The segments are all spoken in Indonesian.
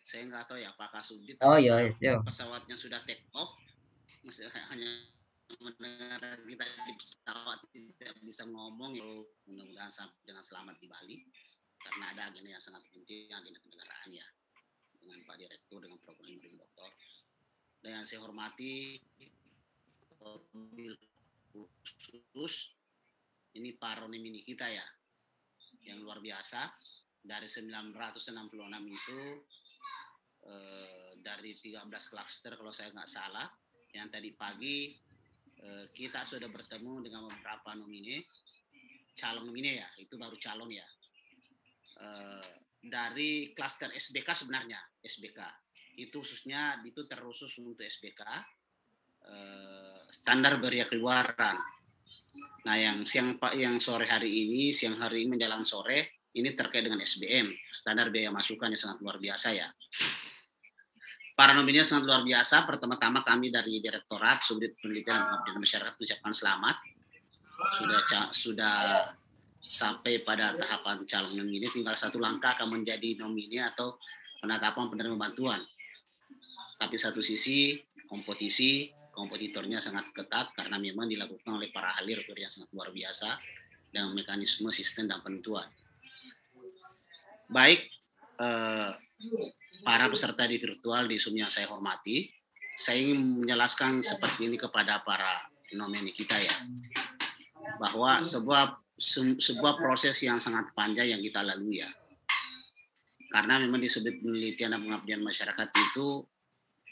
saya nggak tahu ya apakah subdit Oh atau iya, yes, yo. pesawatnya sudah take off, masih hanya mendengar kita di pesawat tidak bisa ngomong. Ya, mudah-mudahan dengan selamat di Bali karena ada agenda yang sangat penting, agenda kenegaraan ya, dengan Pak Direktur, dengan program Marine Dokter. Dan yang saya hormati khusus ini Pak Roni Mini kita ya, yang luar biasa. Dari 966 itu dari 13 klaster kalau saya nggak salah, yang tadi pagi kita sudah bertemu dengan beberapa nomine, calon nomine ya, itu baru calon ya, dari klaster SBK sebenarnya, SBK itu khususnya itu terusus untuk SBK standar biaya keluaran. Nah, yang sore hari ini, siang hari ini menjelang sore, ini terkait dengan SBM, standar biaya masukan yang sangat luar biasa ya. Para nominnya sangat luar biasa. Pertama-tama kami dari Direktorat Subdit Penelitian dan Pengabdian Masyarakat mengucapkan selamat. Sudah sampai pada tahapan calon nomine, tinggal satu langkah akan menjadi nomine atau penetapan penerima bantuan. Tapi satu sisi kompetitornya sangat ketat karena memang dilakukan oleh para ahli yang sangat luar biasa dengan mekanisme sistem dan penentuan. Baik, para peserta di virtual di Zoom yang saya hormati, saya ingin menjelaskan seperti ini kepada para nomine kita ya, bahwa sebuah proses yang sangat panjang yang kita lalui ya. Karena memang di Subdit Penelitian dan Pengabdian Masyarakat itu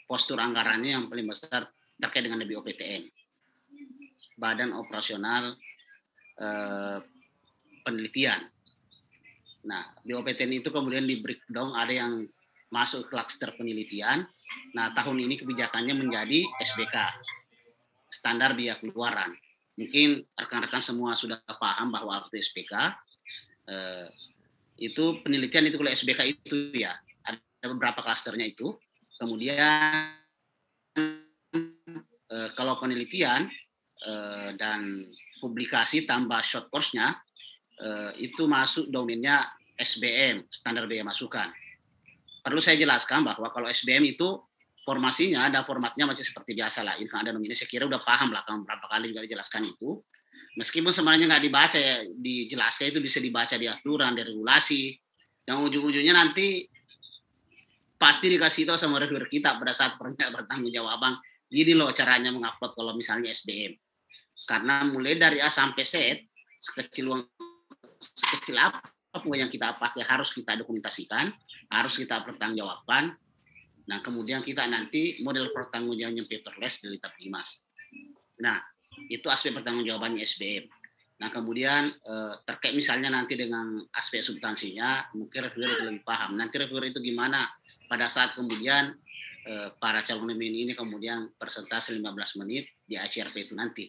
postur anggarannya yang paling besar terkait dengan BOPTN, Badan Operasional Penelitian. Nah, BOPTN itu kemudian di breakdown, ada yang masuk klaster penelitian. Nah, tahun ini kebijakannya menjadi SBK, standar biaya keluaran. Mungkin rekan-rekan semua sudah paham bahwa waktu SBK itu penelitian itu, kalau SBK itu ya ada beberapa klasternya itu. Kemudian kalau penelitian dan publikasi tambah short course-nya itu masuk domainnya SBM, standar biaya masukan. Perlu saya jelaskan bahwa kalau SBM itu formasinya ada formatnya masih seperti biasa lah. Ini kan ada nominasi, saya kira udah paham lah, kan berapa kali juga dijelaskan itu. Meskipun sebenarnya nggak dibaca ya, dijelaskan itu bisa dibaca di aturan, di regulasi. Yang ujung-ujungnya nanti pasti dikasih tahu sama reviewer kita pada saat bertanggung jawaban. Gini loh caranya mengupload kalau misalnya SBM. Karena mulai dari A sampai Z, sekecil apapun yang kita pakai harus kita dokumentasikan, harus kita pertanggungjawabkan. Nah, kemudian kita nanti model pertanggungjawabannya paperless dari Litap Dimas. Nah, itu aspek pertanggungjawabannya SBM. Nah, kemudian terkait misalnya nanti dengan aspek substansinya, mungkin reviewer lebih paham. Nanti reviewer itu gimana pada saat kemudian para calon nomine ini kemudian presentasi 15 menit di ACRP itu nanti.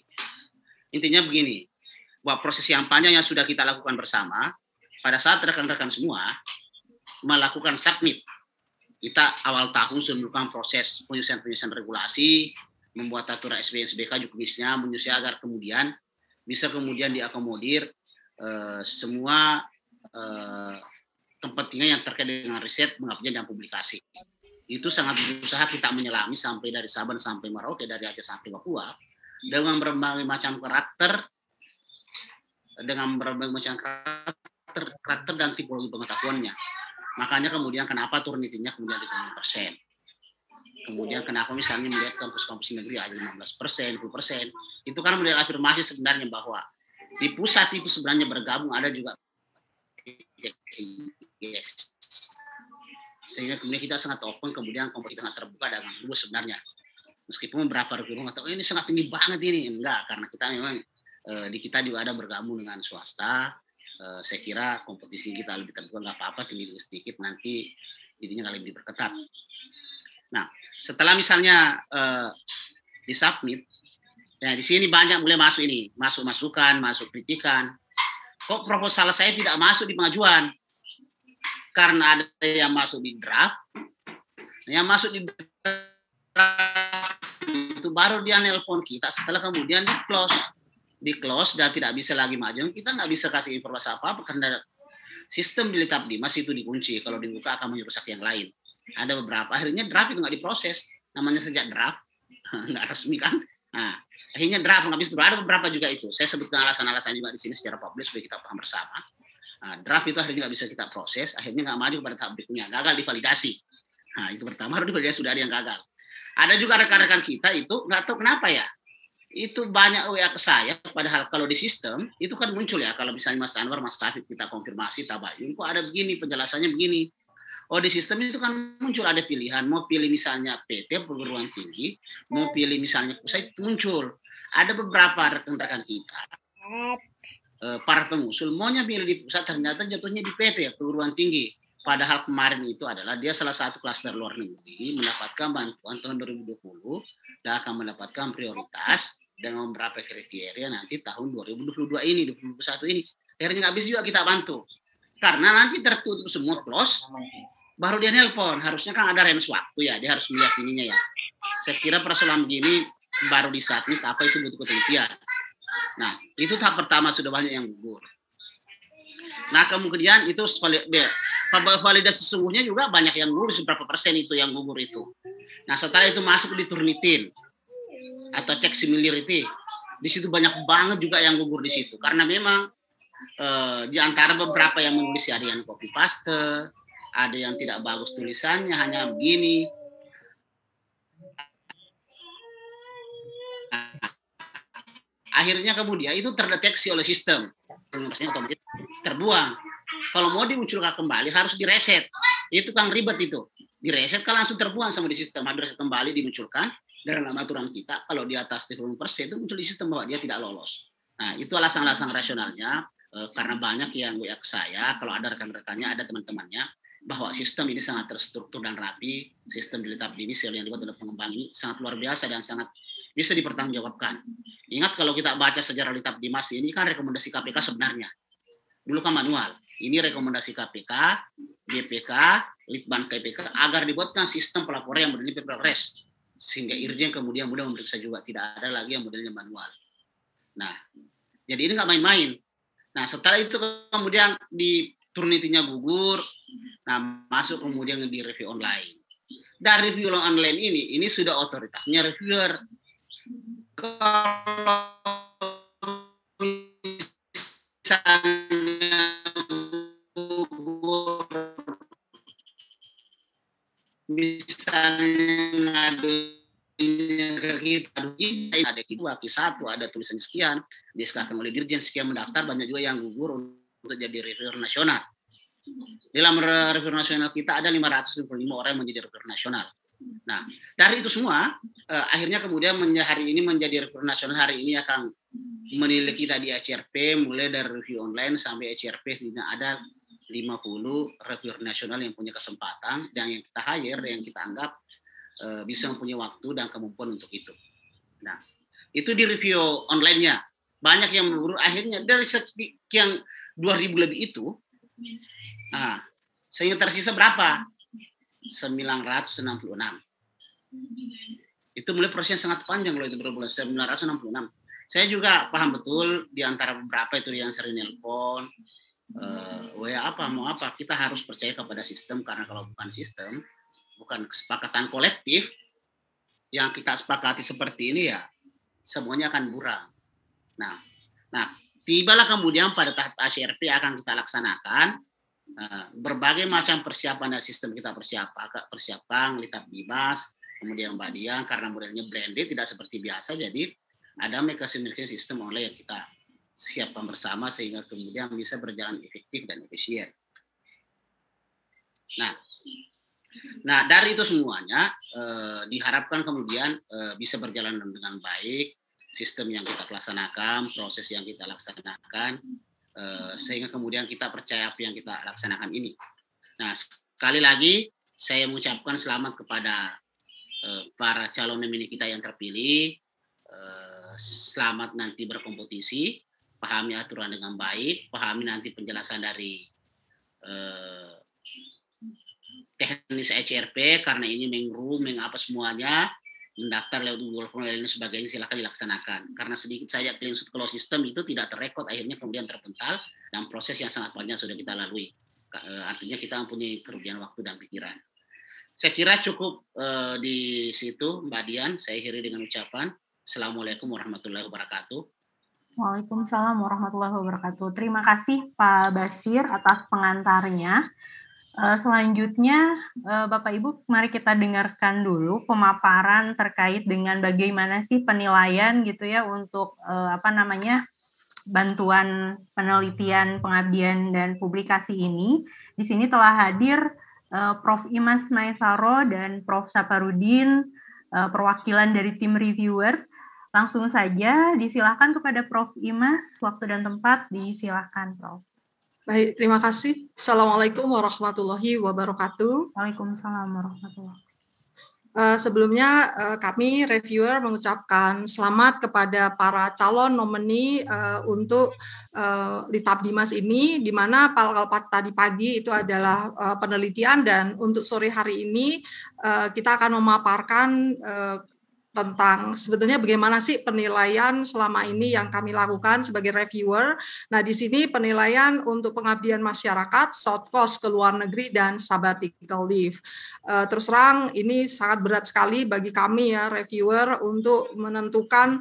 Intinya begini, bahwa proses yang panjang yang sudah kita lakukan bersama, pada saat rekan-rekan semua melakukan submit, kita awal tahun sudah melakukan proses penyusunan regulasi, membuat aturan SBK juknisnya, menyusun agar kemudian bisa kemudian diakomodir semua kepentingan yang terkait dengan riset, pengabdian, dan publikasi. Itu sangat berusaha kita menyelami sampai dari Sabang sampai Merauke, dari Aceh sampai Papua, dengan berbagai macam karakter, dan tipologi pengetahuannya. Makanya kemudian kenapa turnitinnya kemudian 30%. Kemudian kenapa misalnya melihat kampus-kampus negeri ada 15%, 10%. Itu kan model afirmasi sebenarnya bahwa di pusat itu sebenarnya bergabung ada juga sehingga kemudian kita sangat open, kemudian kompetisi sangat terbuka dengan luas sebenarnya. Meskipun beberapa reviewer atau ini sangat tinggi banget ini, enggak, karena kita memang di kita juga ada bergabung dengan swasta. Saya kira kompetisi kita lebih terbuka, nggak apa-apa, tinggi sedikit, nanti jadinya nggak lebih diperketat. Nah, setelah misalnya disubmit, nah di sini banyak mulai masuk ini, masuk masukan, masuk kritikan. Kok proposal saya tidak masuk di pengajuan? Karena ada yang masuk di draft, yang masuk di draft itu baru dia nelpon kita setelah kemudian di close dan tidak bisa lagi maju. Kita nggak bisa kasih informasi apa-apa karena sistem di Litap Dimas itu dikunci. Kalau dibuka akan merusak yang lain. Ada beberapa akhirnya draft itu nggak diproses, namanya sejak draft nggak resmi kan. Nah, akhirnya draft nggak bisa. Ada beberapa juga itu. Saya sebutkan alasan-alasan juga di sini secara publik supaya kita paham bersama. Nah, draft itu akhirnya nggak bisa kita proses, akhirnya nggak maju pada tahap berikutnya, gagal divalidasi. Nah, itu pertama, harus divalidasi sudah ada yang gagal. Ada juga rekan-rekan kita itu nggak tahu kenapa ya, itu banyak WA ke saya, padahal kalau di sistem itu kan muncul ya, kalau misalnya Mas Anwar, Mas Taufik kita konfirmasi tabayun, kok ada begini, penjelasannya begini. Oh, di sistem itu kan muncul ada pilihan, mau pilih misalnya PT perguruan tinggi, mau pilih misalnya pusat, itu muncul. Ada beberapa rekan-rekan kita, para pengusul maunya pilih di pusat, ternyata jatuhnya di PT ya, perguruan tinggi. Padahal kemarin itu adalah dia salah satu klaster luar negeri mendapatkan bantuan tahun 2020 dan akan mendapatkan prioritas dengan beberapa kriteria nanti tahun 2022 ini, 2021 ini. Akhirnya nggak bisa juga kita bantu. Karena nanti tertutup semua close, baru dia nelpon. Harusnya kan ada range waktu ya, dia harus meyakininya ya. Saya kira persoalan begini baru di saat ini, apa itu butuh ketelitian. Nah, itu tahap pertama sudah banyak yang gugur. Nah, kemudian itu validasi sesungguhnya juga banyak yang gugur, seberapa persen itu yang gugur itu. Nah, setelah itu masuk di Turnitin atau cek similarity, di situ banyak banget juga yang gugur di situ karena memang di antara beberapa yang menulis ada yang copy paste, ada yang tidak bagus tulisannya, hanya begini. Akhirnya kemudian itu terdeteksi oleh sistem, otomatis terbuang. Kalau mau dimunculkan kembali harus direset. Itu kan ribet itu. Direset kan langsung terbuang sama di sistem, harus kembali dimunculkan. Dalam aturan kita, kalau di atas 30% itu muncul di sistem bahwa dia tidak lolos. Nah, itu alasan-alasan rasionalnya, karena banyak yang WA ke saya, kalau ada rekan-rekannya, ada teman-temannya, bahwa sistem ini sangat terstruktur dan rapi, sistem di Litap Dimas yang dibuat oleh pengembang ini sangat luar biasa dan sangat bisa dipertanggungjawabkan. Ingat kalau kita baca sejarah Litap Dimas ini kan rekomendasi KPK sebenarnya. Dulu kan manual. Ini rekomendasi KPK, BPK, Litbang KPK, agar dibuatkan sistem pelaporan yang modelnya paperless. Sehingga Irjen kemudian mudah memeriksa juga, tidak ada lagi yang modelnya manual. Nah, jadi ini nggak main-main. Nah, setelah itu kemudian di Turnitinya gugur, nah masuk kemudian di review online. Dari review online ini sudah otoritasnya reviewer. Kalau misalnya ngadunya ke kita, ada Q1, ada tulisan sekian, disesuaikan oleh Dirjen sekian mendaftar, banyak juga yang gugur untuk jadi reviewer nasional. Dalam reviewer nasional kita ada 555 orang yang menjadi reviewer nasional. Nah, dari itu semua, akhirnya kemudian hari ini menjadi reviewer nasional, hari ini akan menilai kita di HRP, mulai dari review online sampai HRP, tidak ada 50 reviewer nasional yang punya kesempatan, dan yang kita hire, yang kita anggap bisa mempunyai waktu dan kemampuan untuk itu. Nah, itu di review online-nya. Banyak yang menurut akhirnya dari sekian 2.000 lebih itu, sehingga tersisa berapa? 966. Itu mulai proses sangat panjang loh itu berbulan 966. Saya juga paham betul di antara beberapa itu yang sering nelpon, mau apa, kita harus percaya kepada sistem, karena kalau bukan sistem, bukan kesepakatan kolektif yang kita sepakati seperti ini ya, semuanya akan buram. Nah, tibalah kemudian pada tahap HRP akan kita laksanakan berbagai macam persiapan dan sistem kita persiapkan Litap Dimas, kemudian Mbak Dian, karena modelnya blended tidak seperti biasa, jadi ada mekanisme sistem online yang kita siapkan bersama sehingga kemudian bisa berjalan efektif dan efisien. Nah, dari itu semuanya diharapkan kemudian bisa berjalan dengan baik, sistem yang kita laksanakan, proses yang kita laksanakan, sehingga kemudian kita percaya apa yang kita laksanakan ini. Nah, sekali lagi saya mengucapkan selamat kepada para calon nominee kita yang terpilih. Selamat nanti berkompetisi, pahami aturan dengan baik, pahami nanti penjelasan dari teknis HRP, karena ini apa semuanya, mendaftar lewat Google Form dan sebagainya, silakan dilaksanakan. Karena sedikit saja clean sheet kalau sistem itu tidak terrekod, akhirnya kemudian terpental, dan proses yang sangat panjang sudah kita lalui. Artinya kita mempunyai kerugian waktu dan pikiran. Saya kira cukup di situ, Mbak Dian. Saya akhiri dengan ucapan Assalamualaikum warahmatullahi wabarakatuh. Waalaikumsalam warahmatullahi wabarakatuh. Terima kasih Pak Basir atas pengantarnya. Selanjutnya, Bapak Ibu, mari kita dengarkan dulu pemaparan terkait dengan bagaimana sih penilaian gitu ya untuk bantuan penelitian, pengabdian dan publikasi ini. Di sini telah hadir Prof. Imas Maesaro dan Prof. Saparudin, perwakilan dari tim reviewer. Langsung saja disilakan kepada Prof. Imas, waktu dan tempat disilakan, Prof. Baik, terima kasih. Assalamualaikum warahmatullahi wabarakatuh. Waalaikumsalam warahmatullahi wabarakatuh. Sebelumnya kami reviewer mengucapkan selamat kepada para calon nomini untuk Litapdimas ini, di mana kalau tadi pagi itu adalah penelitian, dan untuk sore hari ini kita akan memaparkan tentang sebetulnya bagaimana sih penilaian selama ini yang kami lakukan sebagai reviewer. Nah, di sini penilaian untuk pengabdian masyarakat, short course ke luar negeri, dan sabbatical leave. Terus terang ini sangat berat sekali bagi kami ya reviewer untuk menentukan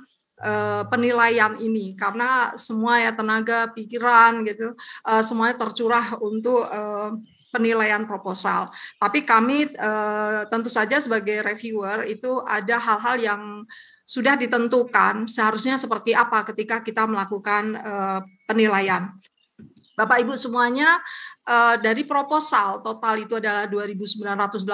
penilaian ini, karena semua ya tenaga, pikiran gitu, semuanya tercurah untuk penilaian proposal. Tapi kami tentu saja sebagai reviewer itu ada hal-hal yang sudah ditentukan seharusnya seperti apa ketika kita melakukan penilaian. Bapak Ibu semuanya, dari proposal total itu adalah 2.985,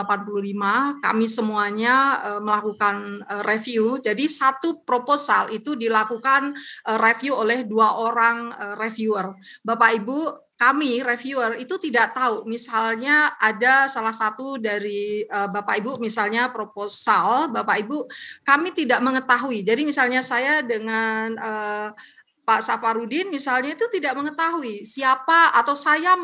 kami semuanya melakukan review. Jadi satu proposal itu dilakukan review oleh 2 orang reviewer. Bapak Ibu, kami reviewer itu tidak tahu, misalnya ada salah satu dari Bapak Ibu misalnya proposal, Bapak Ibu kami tidak mengetahui. Jadi misalnya saya dengan Pak Saparudin misalnya itu tidak mengetahui siapa, atau saya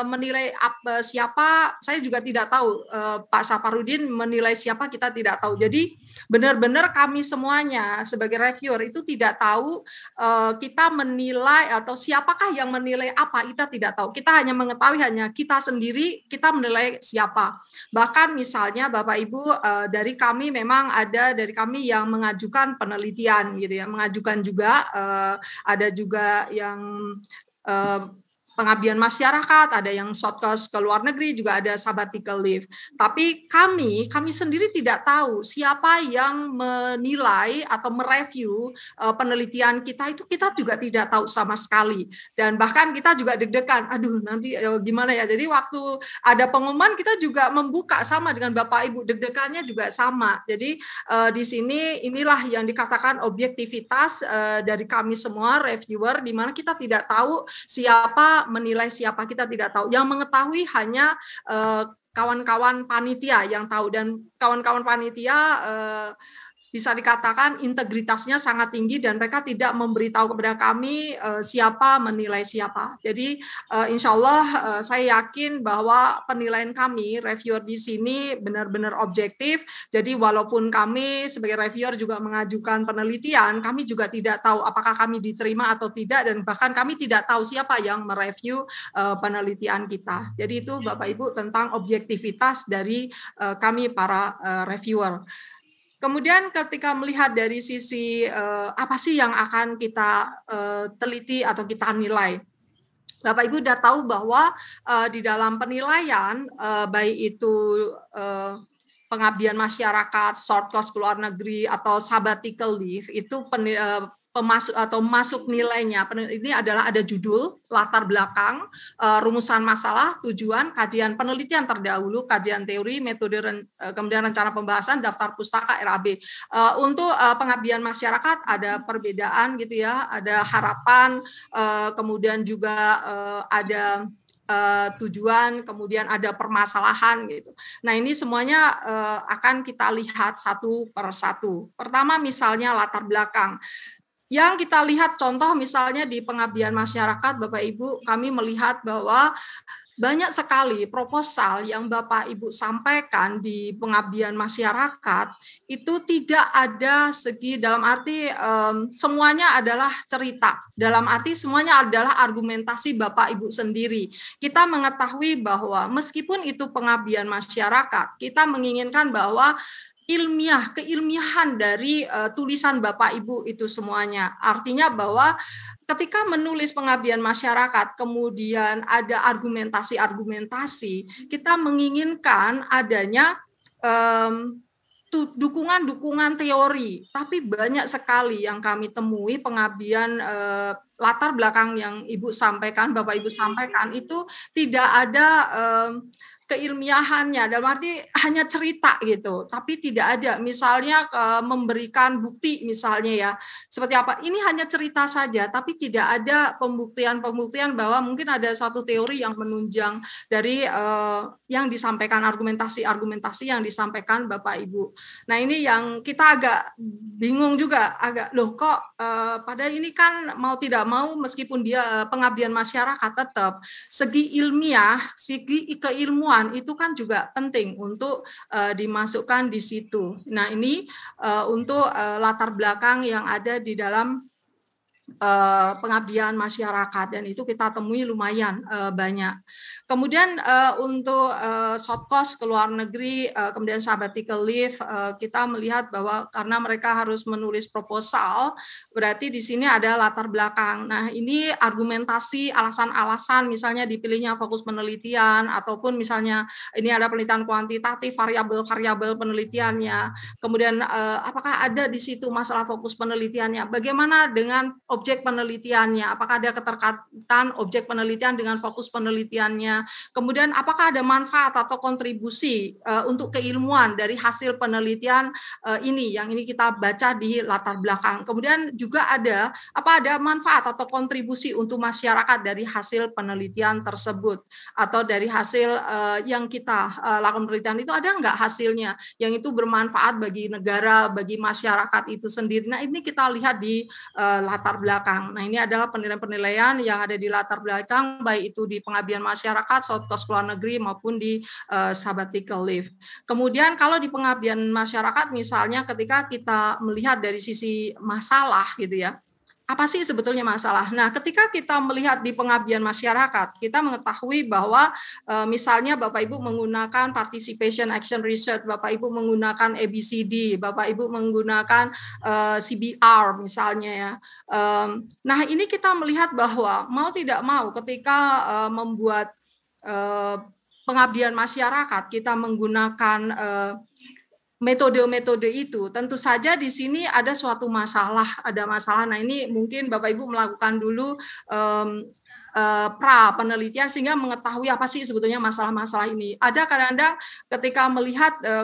menilai siapa, saya juga tidak tahu. Pak Saparudin menilai siapa, kita tidak tahu. Jadi benar-benar kami semuanya sebagai reviewer itu tidak tahu kita menilai atau siapakah yang menilai apa, kita tidak tahu. Kita hanya mengetahui hanya kita sendiri, kita menilai siapa. Bahkan misalnya Bapak Ibu dari kami memang ada dari kami yang mengajukan penelitian gitu ya, mengajukan juga ada juga yang pengabdian masyarakat, ada yang short course ke luar negeri, juga ada sabbatical leave. Tapi kami sendiri tidak tahu siapa yang menilai atau mereview penelitian kita, itu kita juga tidak tahu sama sekali. Dan bahkan kita juga deg-degan, aduh nanti gimana ya. Jadi waktu ada pengumuman kita juga membuka sama dengan Bapak Ibu, deg-degannya juga sama. Jadi di sini inilah yang dikatakan objektivitas dari kami semua reviewer, di mana kita tidak tahu siapa menilai siapa, kita tidak tahu. Yang mengetahui hanya kawan-kawan panitia yang tahu, dan kawan-kawan panitia bisa dikatakan integritasnya sangat tinggi dan mereka tidak memberitahu kepada kami siapa menilai siapa. Jadi insya Allah saya yakin bahwa penilaian kami reviewer di sini benar-benar objektif. Jadi walaupun kami sebagai reviewer juga mengajukan penelitian, kami juga tidak tahu apakah kami diterima atau tidak, dan bahkan kami tidak tahu siapa yang mereview penelitian kita. Jadi itu Bapak Ibu tentang objektivitas dari kami para reviewer. Kemudian ketika melihat dari sisi apa sih yang akan kita teliti atau kita nilai, Bapak Ibu sudah tahu bahwa di dalam penilaian baik itu pengabdian masyarakat, short course ke luar negeri atau sabbatical leave, itu pemasuk atau masuk nilainya ini adalah ada judul, latar belakang, rumusan masalah, tujuan, kajian penelitian terdahulu, kajian teori, metode, kemudian rencana pembahasan, daftar pustaka, RAB. Untuk pengabdian masyarakat ada perbedaan gitu ya, ada harapan, kemudian juga ada tujuan, kemudian ada permasalahan gitu. Nah ini semuanya akan kita lihat satu per satu. Pertama misalnya latar belakang. Yang kita lihat contoh misalnya di pengabdian masyarakat, Bapak Ibu, kami melihat bahwa banyak sekali proposal yang Bapak Ibu sampaikan di pengabdian masyarakat itu tidak ada segi, dalam arti semuanya adalah cerita, dalam arti semuanya adalah argumentasi Bapak Ibu sendiri. Kita mengetahui bahwa meskipun itu pengabdian masyarakat, kita menginginkan bahwa keilmiahan dari tulisan Bapak Ibu itu semuanya. Artinya bahwa ketika menulis pengabdian masyarakat, kemudian ada argumentasi-argumentasi, kita menginginkan adanya dukungan-dukungan teori, tapi banyak sekali yang kami temui pengabdian latar belakang yang Ibu sampaikan, Bapak Ibu sampaikan itu tidak ada keilmiahannya, dalam arti hanya cerita gitu, tapi tidak ada misalnya memberikan bukti misalnya ya, seperti apa, ini hanya cerita saja, tapi tidak ada pembuktian bahwa mungkin ada suatu teori yang menunjang dari yang disampaikan, argumentasi yang disampaikan Bapak Ibu. Nah ini yang kita agak bingung juga, loh kok padahal ini kan mau tidak mau meskipun dia pengabdian masyarakat, tetap segi ilmiah, segi keilmuan itu kan juga penting untuk dimasukkan di situ. Nah ini untuk latar belakang yang ada di dalam pengabdian masyarakat, dan itu kita temui lumayan banyak. Kemudian untuk short course ke luar negeri, kemudian sabbatical leave, kita melihat bahwa karena mereka harus menulis proposal, berarti di sini ada latar belakang. Nah ini argumentasi, alasan-alasan, misalnya dipilihnya fokus penelitian, ataupun misalnya ini ada penelitian kuantitatif, variabel-variabel penelitiannya. Kemudian apakah ada di situ masalah fokus penelitiannya? Bagaimana dengan objek penelitiannya, apakah ada keterkaitan objek penelitian dengan fokus penelitiannya, kemudian apakah ada manfaat atau kontribusi untuk keilmuan dari hasil penelitian ini, yang ini kita baca di latar belakang. Kemudian juga ada manfaat atau kontribusi untuk masyarakat dari hasil penelitian tersebut, atau dari hasil yang kita lakukan penelitian itu ada nggak hasilnya yang itu bermanfaat bagi negara, bagi masyarakat itu sendiri. Nah ini kita lihat di latar belakang. Nah ini adalah penilaian-penilaian yang ada di latar belakang, baik itu di pengabdian masyarakat, short course ke luar negeri, maupun di sabbatical leave. Kemudian kalau di pengabdian masyarakat misalnya ketika kita melihat dari sisi masalah gitu ya, apa sih sebetulnya masalah? Nah, ketika kita melihat di pengabdian masyarakat, kita mengetahui bahwa misalnya Bapak Ibu menggunakan participation action research, Bapak Ibu menggunakan ABCD, Bapak Ibu menggunakan CBR misalnya ya. Nah, ini kita melihat bahwa mau tidak mau ketika membuat pengabdian masyarakat, kita menggunakan metode-metode itu, tentu saja di sini ada suatu masalah, ada masalah. Nah ini mungkin Bapak Ibu melakukan dulu pra penelitian sehingga mengetahui apa sih sebetulnya masalah-masalah ini. Ada kadang-kadang ketika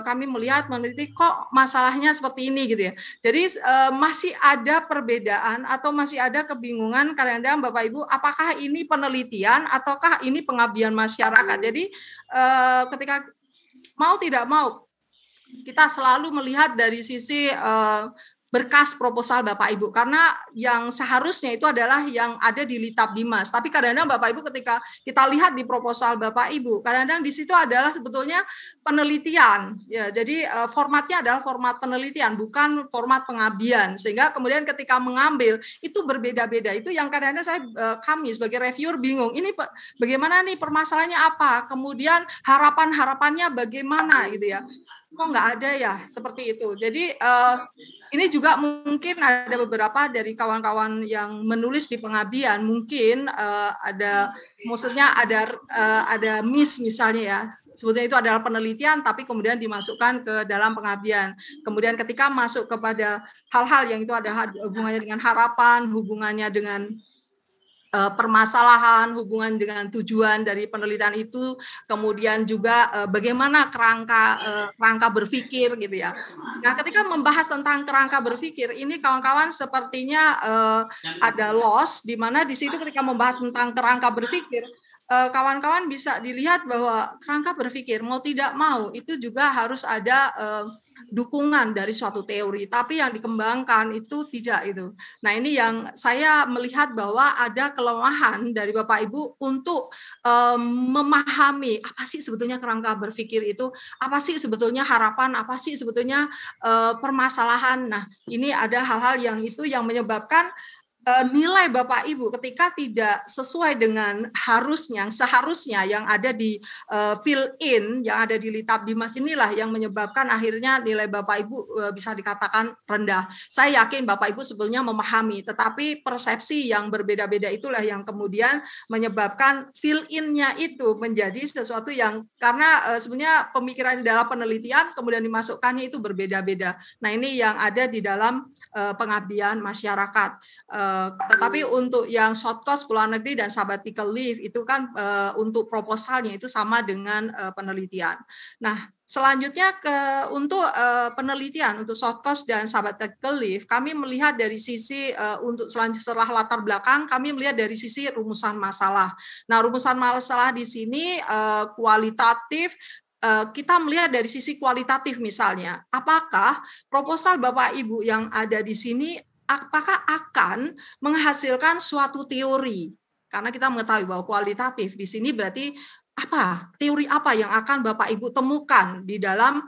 kami melihat meneliti kok masalahnya seperti ini gitu ya. Jadi masih ada perbedaan atau masih ada kebingungan kadang-kadang Bapak Ibu, apakah ini penelitian ataukah ini pengabdian masyarakat. Jadi ketika mau tidak mau kita selalu melihat dari sisi berkas proposal Bapak Ibu, karena yang seharusnya itu adalah yang ada di Litap Dimas. Tapi kadang-kadang Bapak Ibu ketika kita lihat di proposal Bapak Ibu, kadang-kadang di situ adalah sebetulnya penelitian. Ya, jadi formatnya adalah format penelitian, bukan format pengabdian. Sehingga kemudian ketika mengambil itu berbeda-beda. Itu yang kadang-kadang kami sebagai reviewer bingung. Ini bagaimana nih permasalahannya apa? Kemudian harapan-harapannya bagaimana gitu ya? Kok nggak ada ya seperti itu. Jadi ini juga mungkin ada beberapa dari kawan-kawan yang menulis di pengabdian mungkin maksudnya ada miss misalnya ya. Sebetulnya itu adalah penelitian tapi kemudian dimasukkan ke dalam pengabdian. Kemudian ketika masuk kepada hal-hal yang itu ada hubungannya dengan harapan, hubungannya dengan permasalahan, hubungan dengan tujuan dari penelitian itu, kemudian juga bagaimana kerangka berpikir gitu ya. Nah, ketika membahas tentang kerangka berpikir, ini kawan-kawan sepertinya ada loss, di mana di situ ketika membahas tentang kerangka berpikir, kawan-kawan bisa dilihat bahwa kerangka berpikir mau tidak mau itu juga harus ada dukungan dari suatu teori, tapi yang dikembangkan itu tidak itu. Nah, ini yang saya melihat bahwa ada kelemahan dari Bapak Ibu untuk memahami apa sih sebetulnya kerangka berpikir itu, apa sih sebetulnya harapan, apa sih sebetulnya permasalahan. Nah, ini ada hal-hal yang itu yang menyebabkan nilai Bapak Ibu ketika tidak sesuai dengan seharusnya yang ada di fill in, yang ada di Litap Dimas inilah yang menyebabkan akhirnya nilai Bapak Ibu bisa dikatakan rendah. Saya yakin Bapak Ibu sebetulnya memahami, tetapi persepsi yang berbeda-beda itulah yang kemudian menyebabkan fill in-nya itu menjadi sesuatu yang, karena sebenarnya pemikiran dalam penelitian kemudian dimasukkannya itu berbeda-beda. Nah, ini yang ada di dalam pengabdian masyarakat. Tetapi untuk yang short course ke luar negeri dan sabbatical leave itu kan untuk proposalnya itu sama dengan penelitian. Nah, selanjutnya untuk penelitian untuk short course dan sabbatical leave, kami melihat dari sisi untuk setelah latar belakang, kami melihat dari sisi rumusan masalah. Nah, rumusan masalah di sini kualitatif. Kita melihat dari sisi kualitatif misalnya, apakah proposal Bapak Ibu yang ada di sini apakah akan menghasilkan suatu teori? Karena kita mengetahui bahwa kualitatif di sini berarti apa? Teori apa yang akan Bapak Ibu temukan di dalam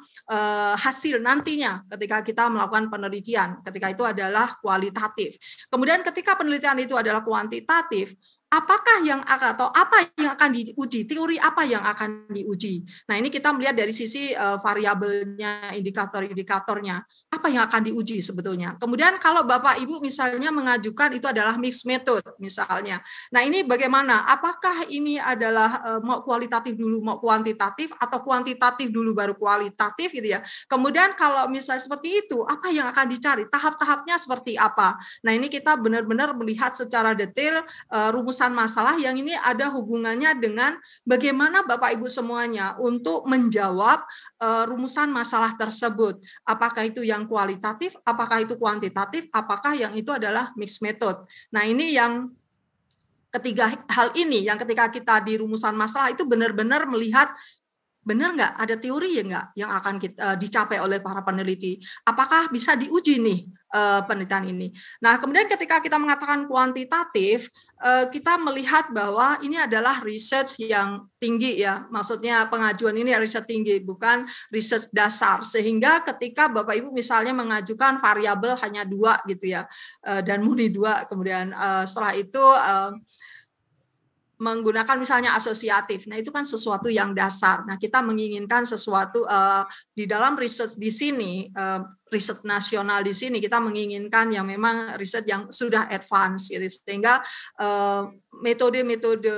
hasil nantinya ketika kita melakukan penelitian? Ketika itu adalah kualitatif. Kemudian ketika penelitian itu adalah kuantitatif, apakah yang akan atau apa yang akan diuji, teori apa yang akan diuji. Nah, ini kita melihat dari sisi variabelnya, indikator-indikatornya, apa yang akan diuji sebetulnya. Kemudian kalau Bapak Ibu misalnya mengajukan itu adalah mixed method misalnya. Nah, ini bagaimana? Apakah ini adalah mau kualitatif dulu mau kuantitatif atau kuantitatif dulu baru kualitatif gitu ya. Kemudian kalau misalnya seperti itu, apa yang akan dicari? Tahap-tahapnya seperti apa? Nah, ini kita benar-benar melihat secara detail rumusan masalah yang ini ada hubungannya dengan bagaimana Bapak Ibu semuanya untuk menjawab rumusan masalah tersebut. Apakah itu yang kualitatif, apakah itu kuantitatif, apakah yang itu adalah mixed method. Nah, ini yang ketiga hal ini yang ketika kita di rumusan masalah itu benar-benar melihat benar nggak ada teori ya nggak yang akan dicapai oleh para peneliti. Apakah bisa diuji nih penelitian ini. Nah, kemudian ketika kita mengatakan kuantitatif, kita melihat bahwa ini adalah research yang tinggi ya. Maksudnya pengajuan ini riset tinggi, bukan riset dasar. Sehingga ketika Bapak Ibu misalnya mengajukan variabel hanya 2 gitu ya, dan murni 2, kemudian setelah itu menggunakan misalnya asosiatif. Nah, itu kan sesuatu yang dasar. Nah, kita menginginkan sesuatu di dalam riset di sini, riset nasional di sini, kita menginginkan yang memang riset yang sudah advance, gitu. Sehingga metode-metode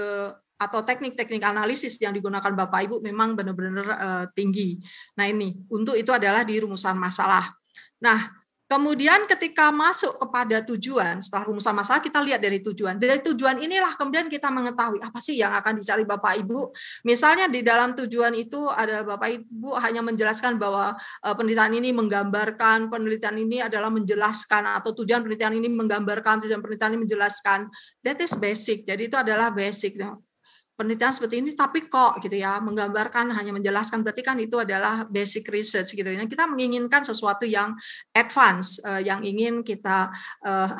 atau teknik-teknik analisis yang digunakan Bapak Ibu memang benar-benar tinggi. Nah, ini untuk itu adalah di rumusan masalah. Nah, kemudian ketika masuk kepada tujuan, setelah rumusan masalah kita lihat dari tujuan. Dari tujuan inilah kemudian kita mengetahui apa sih yang akan dicari Bapak Ibu. Misalnya di dalam tujuan itu ada Bapak Ibu hanya menjelaskan bahwa penelitian ini menggambarkan, penelitian ini adalah menjelaskan, atau tujuan penelitian ini menggambarkan, tujuan penelitian ini menjelaskan. That is basic. Jadi itu adalah basic. Penelitian seperti ini tapi kok gitu ya menggambarkan hanya menjelaskan berarti kan itu adalah basic research gitu ya. Kita menginginkan sesuatu yang advance, yang ingin kita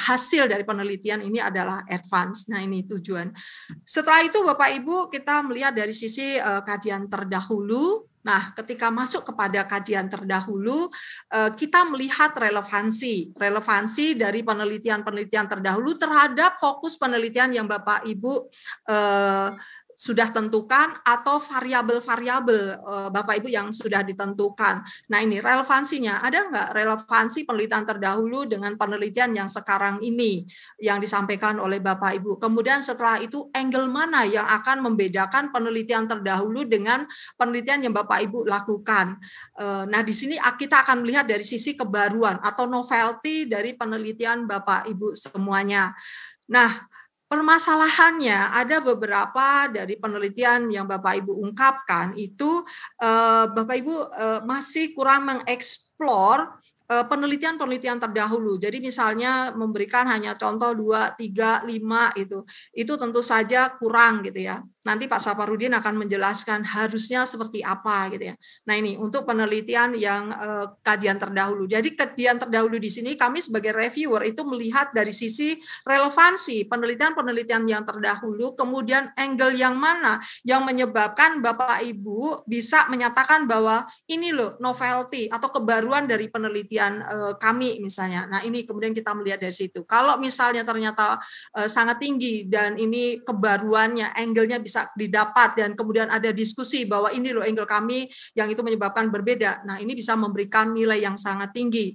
hasil dari penelitian ini adalah advance. Nah, ini tujuan. Setelah itu Bapak Ibu kita melihat dari sisi kajian terdahulu. Nah, ketika masuk kepada kajian terdahulu, kita melihat relevansi dari penelitian terdahulu terhadap fokus penelitian yang Bapak Ibu sudah tentukan atau variabel-variabel Bapak Ibu yang sudah ditentukan. Nah, ini relevansinya. Ada nggak relevansi penelitian terdahulu dengan penelitian yang sekarang ini yang disampaikan oleh Bapak Ibu. Kemudian setelah itu angle mana yang akan membedakan penelitian terdahulu dengan penelitian yang Bapak Ibu lakukan. Nah, di sini kita akan melihat dari sisi kebaruan atau novelty dari penelitian Bapak Ibu semuanya. Nah, permasalahannya ada beberapa dari penelitian yang Bapak Ibu ungkapkan itu Bapak Ibu masih kurang mengeksplor penelitian-penelitian terdahulu. Jadi misalnya memberikan hanya contoh 2, 3, 5 itu tentu saja kurang gitu ya. Nanti Pak Saparudin akan menjelaskan harusnya seperti apa gitu ya. Nah ini untuk penelitian yang kajian terdahulu. Jadi kajian terdahulu di sini kami sebagai reviewer itu melihat dari sisi relevansi penelitian-penelitian yang terdahulu, kemudian angle yang mana yang menyebabkan Bapak Ibu bisa menyatakan bahwa ini loh novelty atau kebaruan dari penelitian kami misalnya. Nah ini kemudian kita melihat dari situ. Kalau misalnya ternyata sangat tinggi dan ini kebaruannya, angle-nya bisa didapat dan kemudian ada diskusi bahwa ini loh angle kami yang itu menyebabkan berbeda. Nah, ini bisa memberikan nilai yang sangat tinggi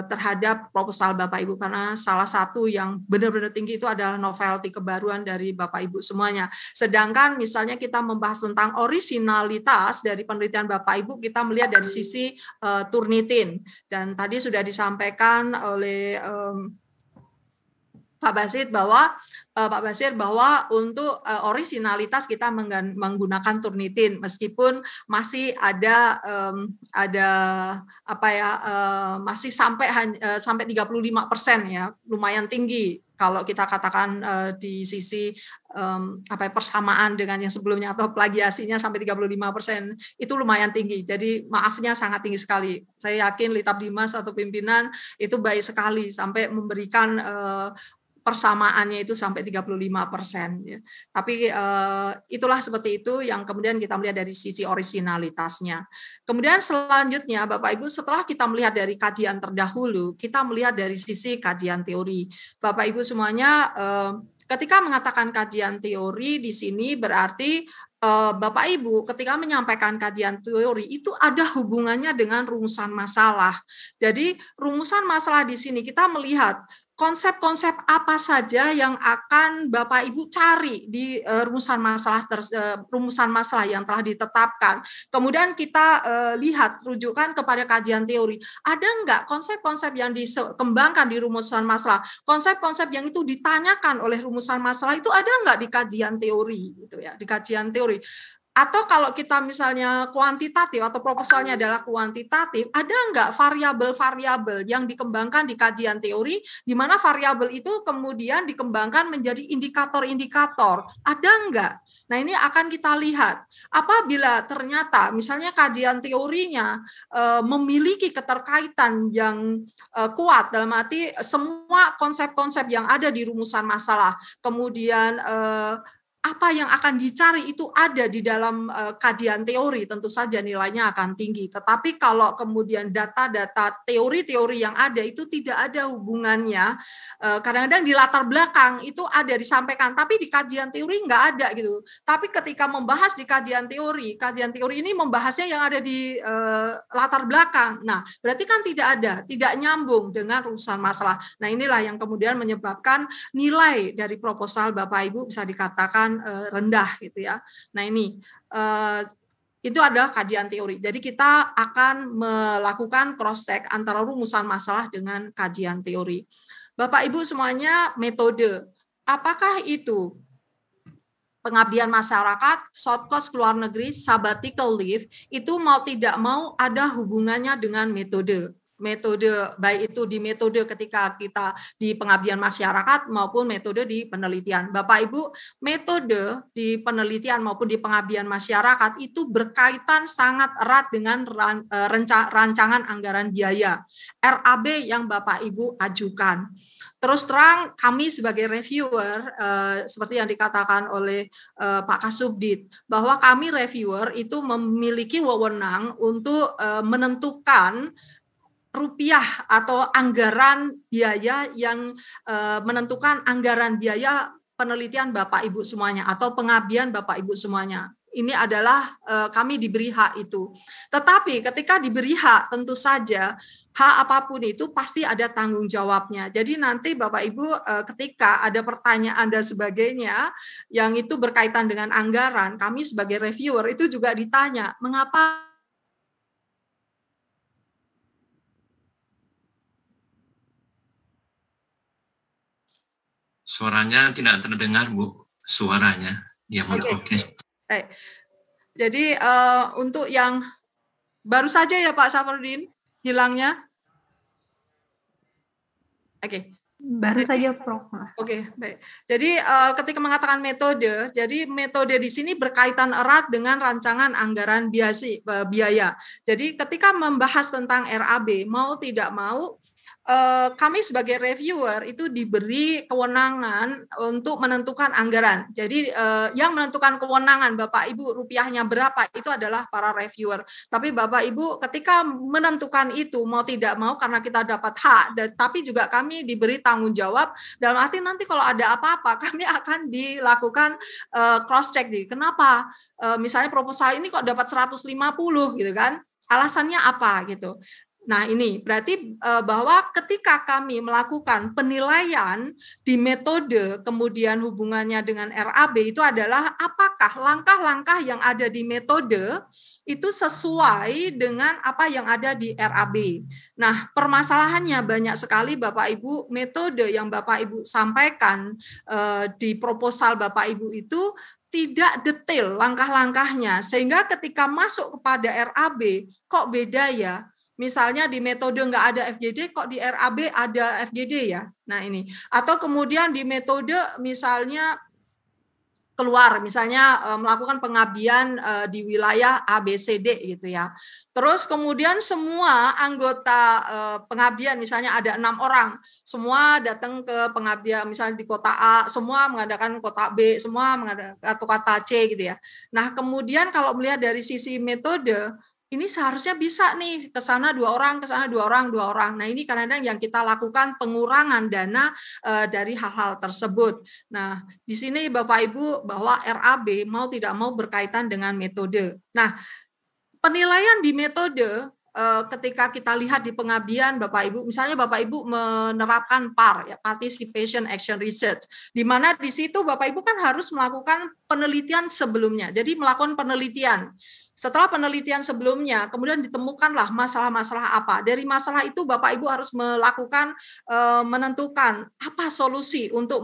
terhadap proposal Bapak Ibu karena salah satu yang benar-benar tinggi itu adalah novelty, kebaruan dari Bapak Ibu semuanya. Sedangkan misalnya kita membahas tentang orisinalitas dari penelitian Bapak Ibu, kita melihat dari sisi Turnitin dan tadi sudah disampaikan oleh Pak Basir bahwa untuk orisinalitas kita menggunakan Turnitin meskipun masih ada masih sampai 35% ya, lumayan tinggi kalau kita katakan di sisi persamaan dengan yang sebelumnya atau plagiasinya sampai 35% itu lumayan tinggi. Jadi maafnya sangat tinggi sekali. Saya yakin Litap Dimas atau pimpinan itu baik sekali sampai memberikan persamaannya itu sampai 35%. Ya. Tapi itulah seperti itu yang kemudian kita melihat dari sisi orisinalitasnya. Kemudian selanjutnya Bapak Ibu setelah kita melihat dari kajian terdahulu, kita melihat dari sisi kajian teori. Bapak Ibu semuanya ketika mengatakan kajian teori di sini berarti Bapak Ibu ketika menyampaikan kajian teori itu ada hubungannya dengan rumusan masalah. Jadi rumusan masalah di sini kita melihat konsep-konsep apa saja yang akan Bapak Ibu cari di rumusan masalah yang telah ditetapkan. Kemudian kita lihat rujukan kepada kajian teori. Ada enggak konsep-konsep yang dikembangkan di rumusan masalah? Konsep-konsep yang itu ditanyakan oleh rumusan masalah itu ada enggak di kajian teori gitu ya, di kajian teori. Atau kalau kita misalnya kuantitatif atau proposalnya adalah kuantitatif, ada enggak variabel-variabel yang dikembangkan di kajian teori, di mana variabel itu kemudian dikembangkan menjadi indikator-indikator? Ada enggak? Nah ini akan kita lihat. Apabila ternyata misalnya kajian teorinya memiliki keterkaitan yang kuat, dalam arti semua konsep-konsep yang ada di rumusan masalah, kemudian apa yang akan dicari itu ada di dalam kajian teori, tentu saja nilainya akan tinggi. Tetapi kalau kemudian data-data teori-teori yang ada itu tidak ada hubungannya, kadang-kadang di latar belakang itu ada disampaikan, tapi di kajian teori nggak ada gitu. Tapi ketika membahas di kajian teori ini membahasnya yang ada di latar belakang. Nah, berarti kan tidak nyambung dengan rumusan masalah. Nah, inilah yang kemudian menyebabkan nilai dari proposal Bapak Ibu bisa dikatakan rendah gitu ya. Nah ini itu adalah kajian teori. Jadi kita akan melakukan cross check antara rumusan masalah dengan kajian teori. Bapak Ibu semuanya metode. Apakah itu pengabdian masyarakat, short course ke luar negeri, sabbatical leave itu mau tidak mau ada hubungannya dengan metode baik itu di metode ketika kita di pengabdian masyarakat maupun metode di penelitian. Bapak Ibu, metode di penelitian maupun di pengabdian masyarakat itu berkaitan sangat erat dengan rancangan anggaran biaya RAB yang Bapak Ibu ajukan. Terus terang kami sebagai reviewer seperti yang dikatakan oleh Pak Kasubdit bahwa kami reviewer itu memiliki wewenang untuk menentukan rupiah atau anggaran biaya yang menentukan anggaran biaya penelitian Bapak Ibu semuanya atau pengabdian Bapak Ibu semuanya. Ini adalah kami diberi hak itu. Tetapi ketika diberi hak tentu saja hak apapun itu pasti ada tanggung jawabnya. Jadi nanti Bapak Ibu ketika ada pertanyaan dan sebagainya yang itu berkaitan dengan anggaran, kami sebagai reviewer itu juga ditanya, mengapa Suaranya tidak terdengar, Bu. Suaranya. Ya, oke. Jadi untuk yang baru saja ya Pak Safarudin hilangnya. Oke. Baru saja, Prof. Oke, baik. Jadi ketika mengatakan metode, jadi metode di sini berkaitan erat dengan rancangan anggaran biaya. Jadi ketika membahas tentang RAB, mau tidak mau kami sebagai reviewer itu diberi kewenangan untuk menentukan anggaran. Jadi yang menentukan kewenangan Bapak Ibu rupiahnya berapa itu adalah para reviewer. Tapi Bapak Ibu ketika menentukan itu mau tidak mau karena kita dapat hak, tapi juga kami diberi tanggung jawab dalam arti nanti kalau ada apa-apa kami akan dilakukan cross check. Kenapa? Misalnya proposal ini kok dapat 150 gitu kan? Alasannya apa gitu. Nah ini berarti bahwa ketika kami melakukan penilaian di metode kemudian hubungannya dengan RAB itu adalah apakah langkah-langkah yang ada di metode itu sesuai dengan apa yang ada di RAB. Nah permasalahannya banyak sekali Bapak Ibu, metode yang Bapak Ibu sampaikan di proposal Bapak Ibu itu tidak detail langkah-langkahnya sehingga ketika masuk kepada RAB kok beda ya. Misalnya di metode nggak ada FGD, kok di RAB ada FGD ya? Nah ini. Atau kemudian di metode misalnya keluar, misalnya melakukan pengabdian di wilayah ABCD gitu ya. Terus kemudian semua anggota pengabdian, misalnya ada 6 orang, semua datang ke pengabdian, misalnya di kota A, semua mengadakan kota B, semua mengadakan atau kota C gitu ya. Nah kemudian kalau melihat dari sisi metode, ini seharusnya bisa nih ke sana 2 orang, ke sana 2 orang, 2 orang. Nah ini kadang-kadang yang kita lakukan pengurangan dana dari hal-hal tersebut. Nah di sini Bapak Ibu bahwa RAB mau tidak mau berkaitan dengan metode. Nah penilaian di metode ketika kita lihat di pengabdian Bapak Ibu, misalnya Bapak Ibu menerapkan PAR, ya, Participation Action Research, di mana di situ Bapak Ibu kan harus melakukan penelitian sebelumnya. Jadi melakukan penelitian. Setelah penelitian sebelumnya, kemudian ditemukanlah masalah-masalah apa. Dari masalah itu Bapak Ibu harus melakukan, menentukan apa solusi untuk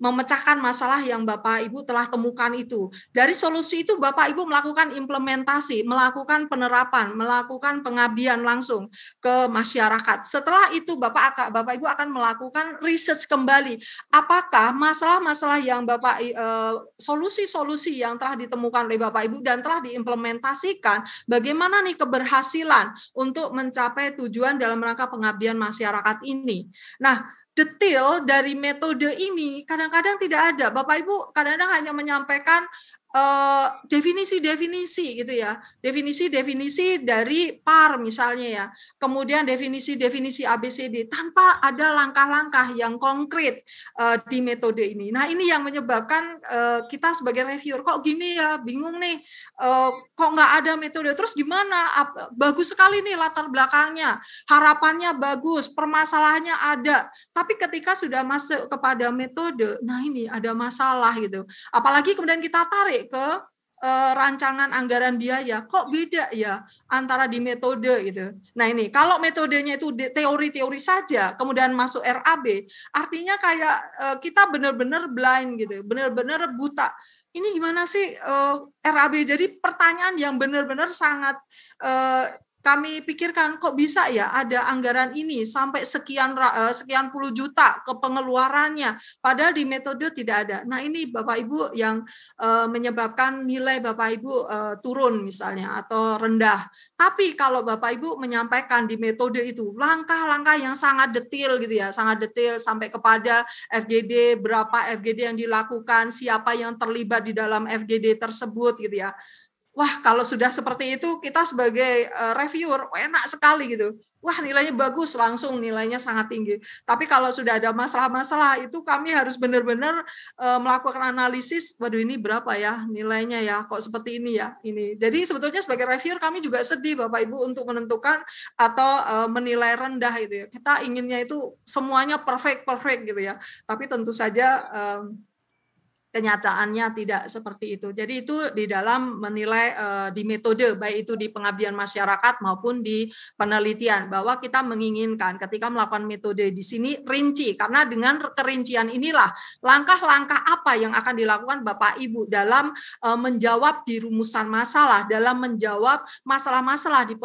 memecahkan masalah yang Bapak Ibu telah temukan itu. Dari solusi itu Bapak Ibu melakukan implementasi, melakukan penerapan, melakukan pengabdian langsung ke masyarakat. Setelah itu Bapak Ibu akan melakukan research kembali. Apakah masalah-masalah yang solusi-solusi yang telah ditemukan oleh Bapak Ibu dan telah diimplementasikan, bagaimana nih keberhasilan untuk mencapai tujuan dalam rangka pengabdian masyarakat ini. Nah, detail dari metode ini kadang-kadang tidak ada. Bapak Ibu kadang-kadang hanya menyampaikan definisi-definisi gitu ya, definisi-definisi dari PAR misalnya ya, kemudian definisi-definisi ABCD tanpa ada langkah-langkah yang konkret di metode ini. Nah ini yang menyebabkan kita sebagai reviewer kok gini ya, bingung nih, kok nggak ada metode, terus gimana? Bagus sekali nih latar belakangnya, harapannya bagus, permasalahannya ada, tapi ketika sudah masuk kepada metode, nah ini ada masalah gitu. Apalagi kemudian kita tarik ke rancangan anggaran biaya, kok beda ya antara di metode gitu. Nah ini kalau metodenya itu teori-teori saja, kemudian masuk RAB, artinya kayak kita benar-benar blind gitu, benar-benar buta. Ini gimana sih RAB? Jadi pertanyaan yang benar-benar sangat kami pikirkan, kok bisa ya ada anggaran ini sampai sekian puluh juta ke pengeluarannya, padahal di metode tidak ada. Nah ini Bapak Ibu yang menyebabkan nilai Bapak Ibu turun misalnya atau rendah. Tapi kalau Bapak Ibu menyampaikan di metode itu langkah-langkah yang sangat detail gitu ya, sangat detail sampai kepada FGD, berapa FGD yang dilakukan, siapa yang terlibat di dalam FGD tersebut gitu ya. Wah, kalau sudah seperti itu, kita sebagai reviewer enak sekali gitu. Wah, nilainya bagus, langsung nilainya sangat tinggi. Tapi kalau sudah ada masalah-masalah, itu kami harus benar-benar melakukan analisis, waduh ini berapa ya nilainya ya, kok seperti ini ya. Ini. Jadi sebetulnya sebagai reviewer kami juga sedih Bapak Ibu untuk menentukan atau menilai rendah gitu ya. Kita inginnya itu semuanya perfect gitu ya. Tapi tentu saja kenyataannya tidak seperti itu. Jadi itu di dalam menilai di metode, baik itu di pengabdian masyarakat maupun di penelitian, bahwa kita menginginkan ketika melakukan metode di sini rinci, karena dengan kerincian inilah langkah-langkah apa yang akan dilakukan Bapak Ibu dalam menjawab di rumusan masalah, dalam menjawab masalah-masalah di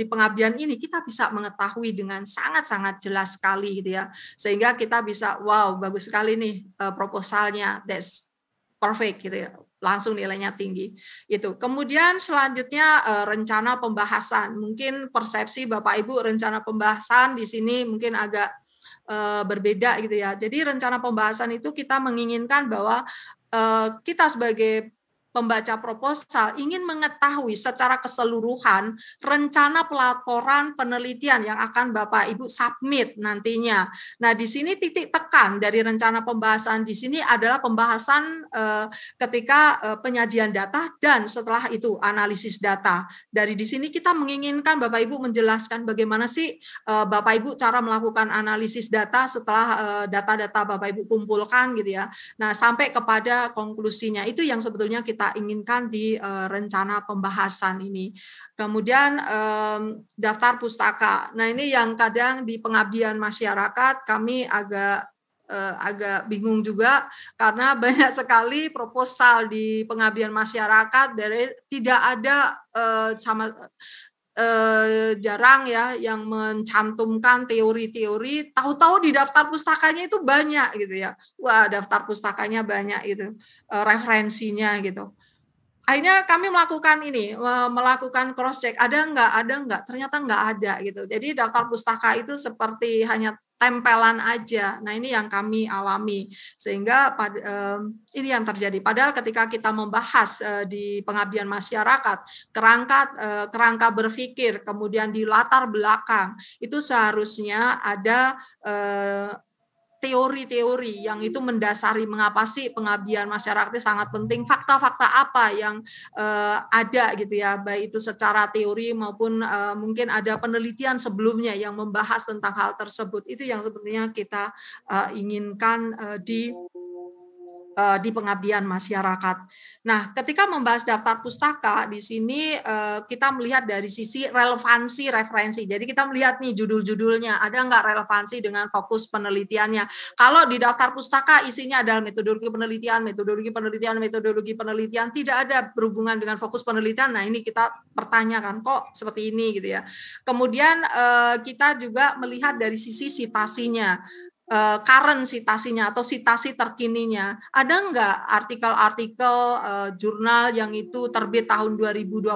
pengabdian ini, kita bisa mengetahui dengan sangat-sangat jelas sekali gitu ya, sehingga kita bisa wow, bagus sekali nih proposalnya, that's perfect gitu ya, langsung nilainya tinggi. Itu. Kemudian selanjutnya rencana pembahasan. Mungkin persepsi Bapak Ibu rencana pembahasan di sini mungkin agak berbeda gitu ya. Jadi rencana pembahasan itu kita menginginkan bahwa kita sebagai pembaca proposal ingin mengetahui secara keseluruhan rencana pelaporan penelitian yang akan Bapak Ibu submit nantinya. Nah, di sini titik tekan dari rencana pembahasan di sini adalah pembahasan ketika penyajian data dan setelah itu analisis data. Dari di sini kita menginginkan Bapak Ibu menjelaskan bagaimana sih Bapak Ibu cara melakukan analisis data setelah data-data Bapak Ibu kumpulkan gitu ya. Nah, sampai kepada konklusinya itu yang sebetulnya kita inginkan di rencana pembahasan ini. Kemudian daftar pustaka. Nah, ini yang kadang di pengabdian masyarakat kami agak bingung juga, karena banyak sekali proposal di pengabdian masyarakat dari tidak ada jarang ya yang mencantumkan teori-teori, tahu-tahu di daftar pustakanya itu banyak gitu ya. Wah, daftar pustakanya banyak itu, referensinya gitu. Akhirnya kami melakukan cross check, ada enggak, ternyata enggak ada gitu. Jadi daftar pustaka itu seperti hanya tempelan aja. Nah, ini yang kami alami, sehingga ini yang terjadi. Padahal ketika kita membahas di pengabdian masyarakat kerangka berpikir, kemudian di latar belakang, itu seharusnya ada teori-teori yang itu mendasari mengapa sih pengabdian masyarakat itu sangat penting, fakta-fakta apa yang ada gitu ya, baik itu secara teori maupun mungkin ada penelitian sebelumnya yang membahas tentang hal tersebut. Itu yang sebenarnya kita inginkan di pengabdian masyarakat. Nah, ketika membahas daftar pustaka di sini kita melihat dari sisi relevansi referensi. Jadi kita melihat nih judul-judulnya ada nggak relevansi dengan fokus penelitiannya. Kalau di daftar pustaka isinya adalah metodologi penelitian, tidak ada berhubungan dengan fokus penelitian. Nah, ini kita pertanyakan kok seperti ini gitu ya. Kemudian kita juga melihat dari sisi citasinya. Current citasinya atau citasi terkininya, ada nggak artikel-artikel jurnal yang itu terbit tahun 2021,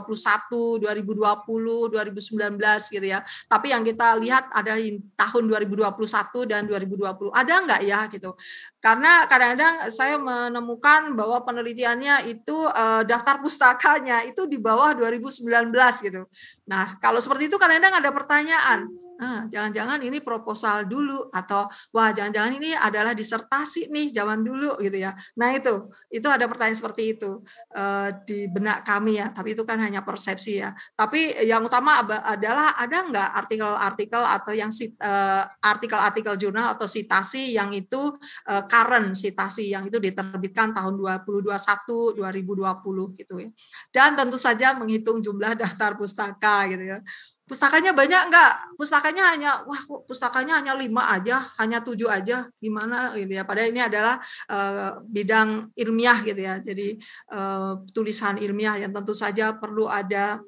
2020, 2019 gitu ya. Tapi yang kita lihat ada di tahun 2021 dan 2020. Ada nggak ya gitu. Karena kadang-kadang saya menemukan bahwa penelitiannya itu daftar pustakanya itu di bawah 2019 gitu. Nah, kalau seperti itu kadang-kadang ada pertanyaan. Jangan-jangan ini proposal dulu, atau wah jangan-jangan ini adalah disertasi nih zaman dulu gitu ya. Nah itu ada pertanyaan seperti itu di benak kami ya, tapi itu kan hanya persepsi ya. Tapi yang utama adalah ada nggak artikel-artikel atau yang artikel-artikel jurnal atau citasi yang itu current citasi yang itu diterbitkan tahun 2021, 2020 gitu ya. Dan tentu saja menghitung jumlah daftar pustaka gitu ya. Pustakanya banyak enggak? Pustakanya hanya 5 aja, hanya 7 aja, gimana gitu ya. Padahal ini adalah bidang ilmiah gitu ya. Jadi tulisan ilmiah yang tentu saja perlu ada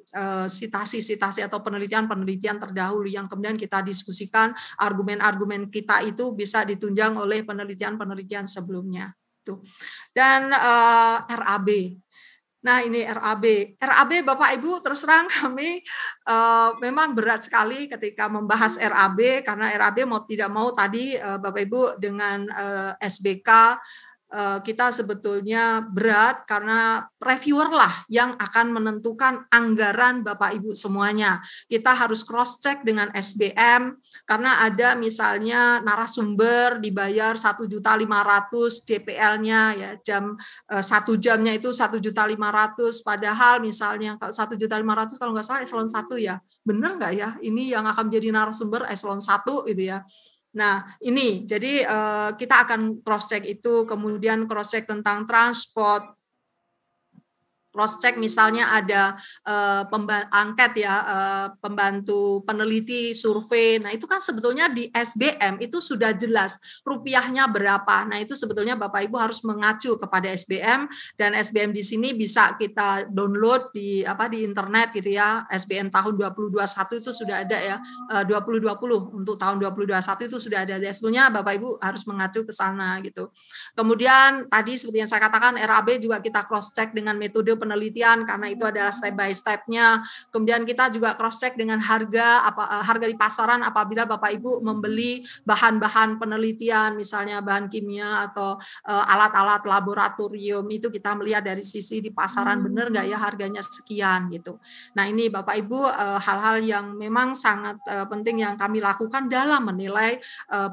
sitasi-sitasi atau penelitian terdahulu yang kemudian kita diskusikan, argumen-argumen kita itu bisa ditunjang oleh penelitian-penelitian sebelumnya. Tuh. Dan RAB. Nah, ini RAB Bapak Ibu, terus terang kami memang berat sekali ketika membahas RAB, karena RAB mau tidak mau tadi Bapak Ibu dengan SBK kita sebetulnya berat karena reviewer lah yang akan menentukan anggaran Bapak Ibu semuanya. Kita harus cross check dengan SBM karena ada misalnya narasumber dibayar 1.500.000 JPL-nya ya, 1 jamnya itu 1.500.000, padahal misalnya 1.500.000 kalau nggak salah eselon 1 ya. Benar nggak ya? Ini yang akan menjadi narasumber eselon 1 gitu ya. Nah, ini jadi kita akan cross check itu, kemudian cross check tentang transport, cross check misalnya ada angket ya, pembantu peneliti survei. Nah, itu kan sebetulnya di SBM itu sudah jelas rupiahnya berapa. Nah, itu sebetulnya Bapak Ibu harus mengacu kepada SBM, dan SBM di sini bisa kita download di internet gitu ya. SBM tahun 2021 itu sudah ada ya, 2020 untuk tahun 2021 itu sudah ada. Sebetulnya Bapak Ibu harus mengacu ke sana gitu. Kemudian tadi seperti yang saya katakan, RAB juga kita cross check dengan metode penelitian karena itu adalah step by step-nya. Kemudian kita juga cross check dengan harga di pasaran apabila Bapak Ibu membeli bahan-bahan penelitian, misalnya bahan kimia atau alat-alat laboratorium, itu kita melihat dari sisi di pasaran benar nggak ya harganya sekian gitu. Nah, ini Bapak Ibu hal-hal yang memang sangat penting yang kami lakukan dalam menilai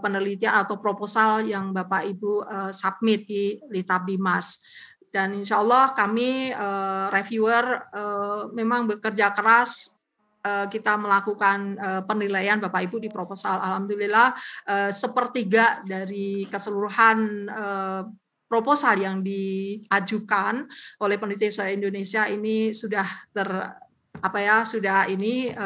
penelitian atau proposal yang Bapak Ibu submit di Litabdimas. Dan insya Allah kami reviewer memang bekerja keras, kita melakukan penilaian Bapak Ibu di proposal. Alhamdulillah sepertiga dari keseluruhan proposal yang diajukan oleh peneliti se-Indonesia ini sudah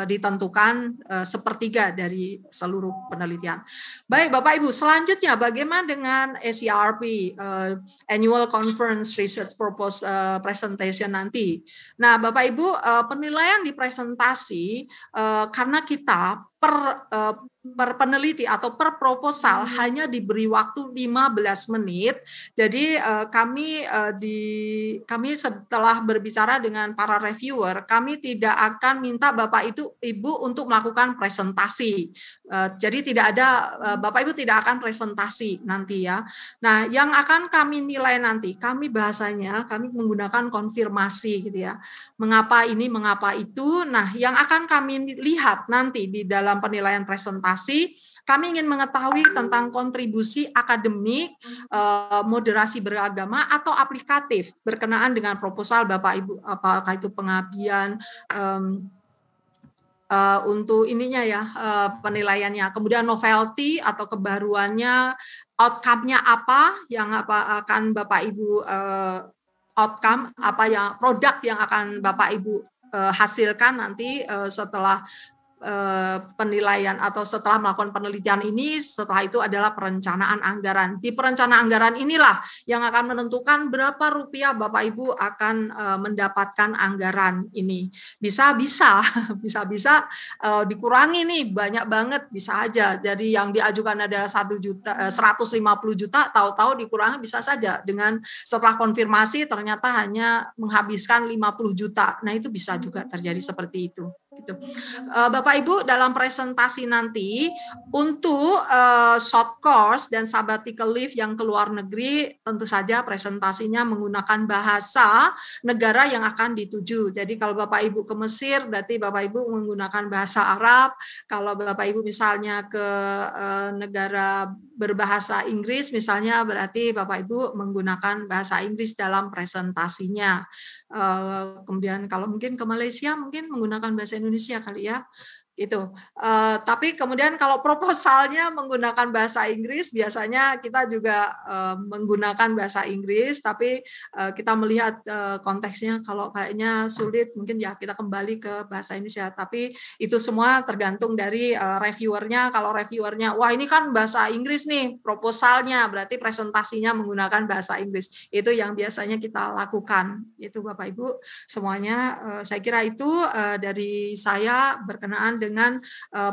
ditentukan sepertiga dari seluruh penelitian. Baik Bapak Ibu, selanjutnya bagaimana dengan ACRP, Annual Conference Research Purpose Presentation nanti. Nah Bapak Ibu, penilaian di presentasi karena kita per peneliti atau per proposal hanya diberi waktu 15 menit. Jadi kami setelah berbicara dengan para reviewer, kami tidak akan minta Bapak Ibu untuk melakukan presentasi. Jadi tidak ada, Bapak Ibu tidak akan presentasi nanti ya. Nah, yang akan kami nilai nanti, kami menggunakan konfirmasi gitu ya. Mengapa ini, mengapa itu. Nah, yang akan kami lihat nanti di dalam penilaian presentasi, kami ingin mengetahui tentang kontribusi akademik, moderasi beragama, atau aplikatif berkenaan dengan proposal Bapak Ibu, apakah itu pengabdian, untuk ininya ya, penilaiannya. Kemudian novelty atau kebaruannya, outcome-nya apa yang akan Bapak Ibu outcome, produk yang akan Bapak Ibu hasilkan nanti setelah penilaian atau setelah melakukan penelitian ini. Setelah itu adalah perencanaan anggaran. Di perencanaan anggaran inilah yang akan menentukan berapa rupiah Bapak Ibu akan mendapatkan anggaran ini. Bisa dikurangi nih, banyak banget bisa aja. Jadi yang diajukan adalah 150 juta, tahu-tahu dikurangi bisa saja dengan setelah konfirmasi ternyata hanya menghabiskan 50 juta. Nah, itu bisa juga terjadi seperti itu. Gitu. Bapak Ibu, dalam presentasi nanti untuk short course dan sabbatical leave yang ke luar negeri, tentu saja presentasinya menggunakan bahasa negara yang akan dituju. Jadi kalau Bapak Ibu ke Mesir, berarti Bapak Ibu menggunakan bahasa Arab. Kalau Bapak Ibu misalnya ke negara berbahasa Inggris, misalnya berarti Bapak Ibu menggunakan bahasa Inggris dalam presentasinya. Kemudian kalau mungkin ke Malaysia mungkin menggunakan bahasa Indonesia kali ya. Gitu. Tapi kemudian kalau proposalnya menggunakan bahasa Inggris, biasanya kita juga menggunakan bahasa Inggris, tapi kita melihat konteksnya kalau kayaknya sulit, mungkin ya kita kembali ke bahasa Indonesia. Tapi itu semua tergantung dari reviewernya. Kalau reviewernya, wah ini kan bahasa Inggris nih proposalnya, berarti presentasinya menggunakan bahasa Inggris. Itu yang biasanya kita lakukan. Itu Bapak Ibu semuanya. Saya kira itu dari saya berkenaan dengan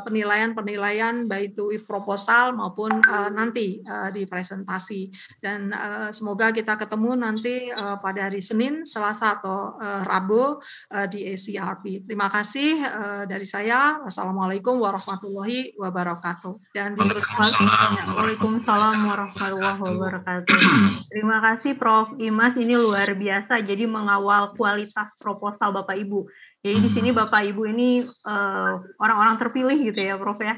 penilaian-penilaian baik itu proposal maupun nanti di presentasi. Dan semoga kita ketemu nanti pada hari Senin, Selasa atau Rabu di ACRP. Terima kasih dari saya. Wassalamualaikum warahmatullahi wabarakatuh. Dan Waalaikumsalam warahmatullahi wabarakatuh. Terima kasih Prof. Imas, ini luar biasa. Jadi mengawal kualitas proposal Bapak Ibu. Jadi di sini Bapak Ibu ini orang-orang terpilih gitu ya, Prof ya.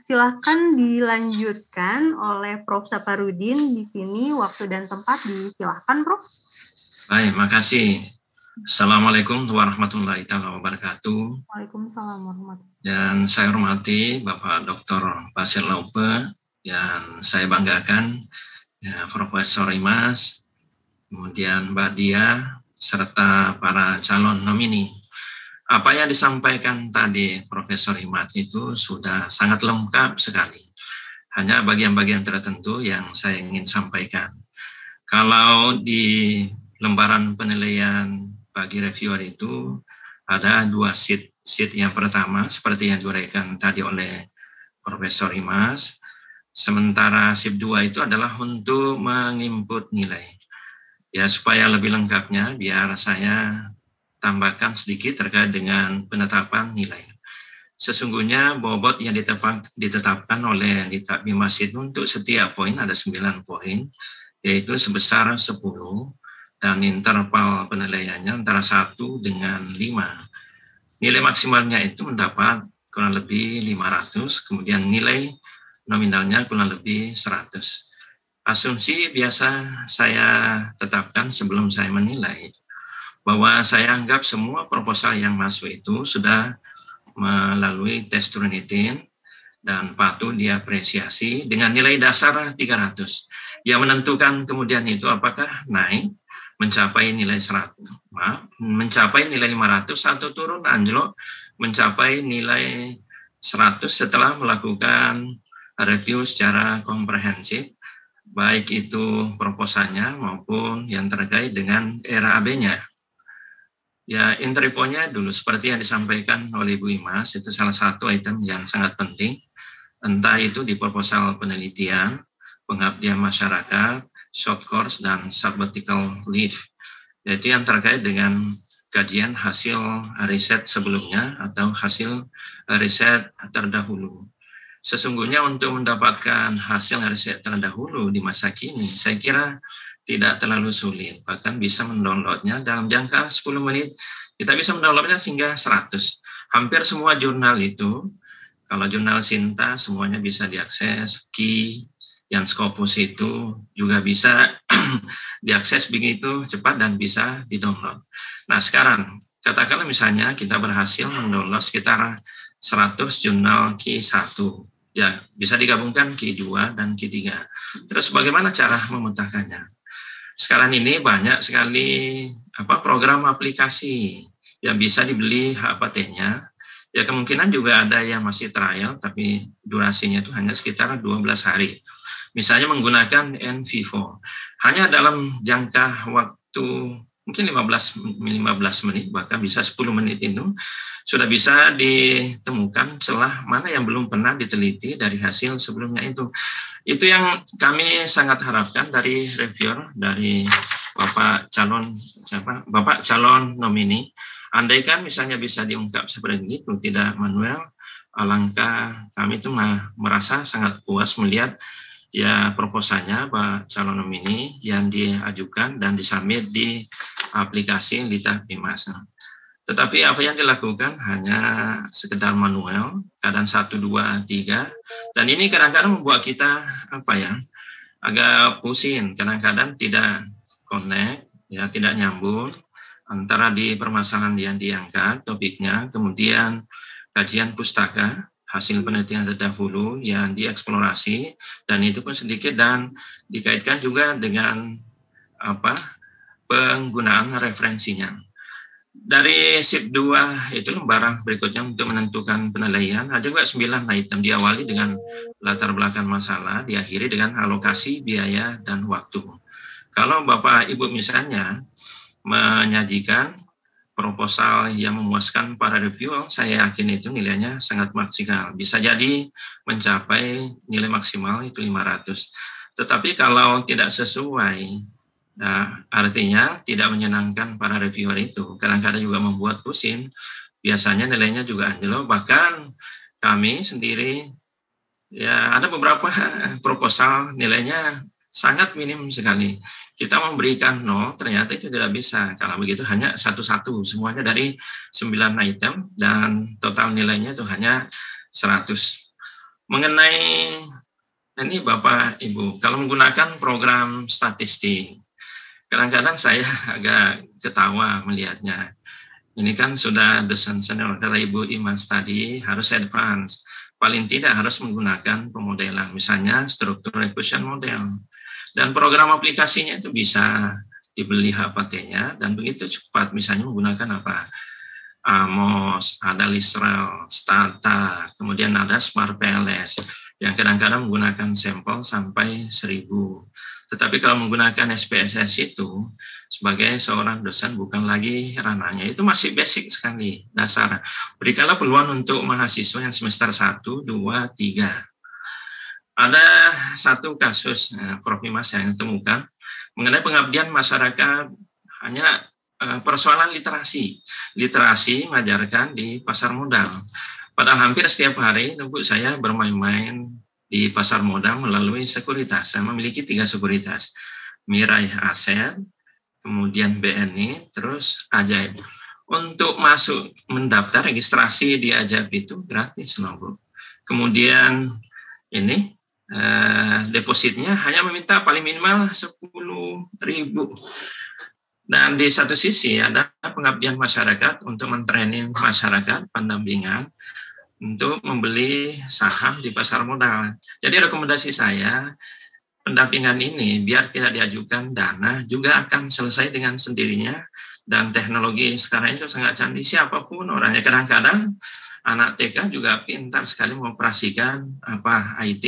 Silakan dilanjutkan oleh Prof. Saparudin di sini, waktu dan tempat disilahkan, Prof. Baik, makasih Assalamualaikum warahmatullahi wabarakatuh. Waalaikumsalam warahmatullahi. Dan saya hormati Bapak Dr. Basir Laupe, yang saya banggakan, ya, Profesor Imas, kemudian Mbak Dia, serta para calon nomini. Apa yang disampaikan tadi Profesor Imas itu sudah sangat lengkap sekali. Hanya bagian-bagian tertentu yang saya ingin sampaikan. Kalau di lembaran penilaian bagi reviewer itu ada 2 sheet. Sheet yang pertama seperti yang diuraikan tadi oleh Profesor Imas. Sementara sheet 2 itu adalah untuk menginput nilai. Ya, supaya lebih lengkapnya biar saya tambahkan sedikit terkait dengan penetapan nilai. Sesungguhnya bobot yang ditetapkan oleh Litab Bimas itu untuk setiap poin ada 9 poin, yaitu sebesar 10, dan interval penilaiannya antara 1 dengan 5. Nilai maksimalnya itu mendapat kurang lebih 500, kemudian nilai nominalnya kurang lebih 100. Asumsi biasa saya tetapkan sebelum saya menilai, bahwa saya anggap semua proposal yang masuk itu sudah melalui tes Turnitin dan patut diapresiasi dengan nilai dasar 300. Yang menentukan kemudian itu apakah naik mencapai nilai 100, mencapai nilai 500 atau turun anjlok mencapai nilai 100 setelah melakukan review secara komprehensif, baik itu proposalnya maupun yang terkait dengan RAB-nya. Ya, entry point-nya dulu seperti yang disampaikan oleh Bu Imas, itu salah satu item yang sangat penting, entah itu di proposal penelitian, pengabdian masyarakat, short course, dan sabbatical leave, yaitu yang terkait dengan kajian hasil riset sebelumnya atau hasil riset terdahulu. Sesungguhnya untuk mendapatkan hasil riset terdahulu di masa kini, saya kira tidak terlalu sulit, bahkan bisa mendownloadnya dalam jangka 10 menit, kita bisa mendownloadnya hingga 100. Hampir semua jurnal itu, kalau jurnal Sinta semuanya bisa diakses, Key, yang Scopus itu juga bisa diakses begitu cepat dan bisa di-download. Nah sekarang, katakanlah misalnya kita berhasil mendownload sekitar 100 jurnal Q1. Ya, bisa digabungkan Q2 dan Q3. Terus bagaimana cara memutahkannya? Sekarang ini banyak sekali program aplikasi yang bisa dibeli HPT-nya. Ya kemungkinan juga ada yang masih trial, tapi durasinya itu hanya sekitar 12 hari. Misalnya menggunakan NVivo, hanya dalam jangka waktu mungkin 15 menit, bahkan bisa 10 menit itu sudah bisa ditemukan celah mana yang belum pernah diteliti dari hasil sebelumnya itu. Itu yang kami sangat harapkan dari reviewer, dari Bapak calon nomini. Andaikan misalnya bisa diungkap seperti itu, tidak manual, alangkah kami itu merasa sangat puas melihat ya proposalnya Pak calon nomini yang diajukan dan disubmit di aplikasi Litab Bimas. Tetapi apa yang dilakukan hanya sekedar manual, kadang 1, 2, 3, dan ini kadang-kadang membuat kita agak pusing, kadang-kadang tidak connect, ya tidak nyambung antara di permasalahan yang diangkat topiknya, kemudian kajian pustaka, hasil penelitian terdahulu yang dieksplorasi, dan itu pun sedikit dan dikaitkan juga dengan penggunaan referensinya. Dari SIP 2 itu lembaran berikutnya untuk menentukan penilaian, ada juga 9 item, diawali dengan latar belakang masalah, diakhiri dengan alokasi biaya dan waktu. Kalau Bapak Ibu misalnya menyajikan proposal yang memuaskan para reviewer, saya yakin itu nilainya sangat maksimal. Bisa jadi mencapai nilai maksimal itu 500. Tetapi kalau tidak sesuai, nah, artinya tidak menyenangkan para reviewer itu, kadang-kadang juga membuat pusing, biasanya nilainya juga anjlok. Bahkan kami sendiri, ya ada beberapa proposal nilainya sangat minim sekali. Kita memberikan 0, ternyata itu tidak bisa. Kalau begitu hanya 1-1, semuanya dari 9 item, dan total nilainya itu hanya 100. Mengenai ini Bapak Ibu, kalau menggunakan program statistik, kadang-kadang saya agak ketawa melihatnya. Ini kan sudah dosen senior, kata Ibu Imas tadi, harus advance. Paling tidak harus menggunakan pemodelan, misalnya struktur equation model. Dan program aplikasinya itu bisa dibeli HPT-nya, dan begitu cepat, misalnya menggunakan apa? Amos, ada Listral, Stata, kemudian ada Smart PLS, yang kadang-kadang menggunakan sampel sampai 1000. Tetapi kalau menggunakan SPSS itu, sebagai seorang dosen bukan lagi ranahnya, itu masih basic sekali, dasar. Berikanlah peluang untuk mahasiswa yang semester 1, 2, 3. Ada satu kasus, Prof. Imas yang ditemukan, mengenai pengabdian masyarakat, hanya persoalan literasi. Literasi mengajarkan di pasar modal. Padahal hampir setiap hari saya bermain-main di pasar modal melalui sekuritas. Saya memiliki 3 sekuritas. Mirai Aset, kemudian BNI, terus Ajaib. Untuk masuk mendaftar registrasi di Ajaib itu gratis loh, Bu. Kemudian ini depositnya hanya meminta paling minimal 10.000. Dan di satu sisi ada pengabdian masyarakat untuk mentraining masyarakat pendampingan untuk membeli saham di pasar modal. Jadi rekomendasi saya, pendampingan ini biar tidak diajukan dana juga akan selesai dengan sendirinya, dan teknologi sekarang itu sangat canggih, siapapun orangnya. Kadang-kadang anak TK juga pintar sekali mengoperasikan IT.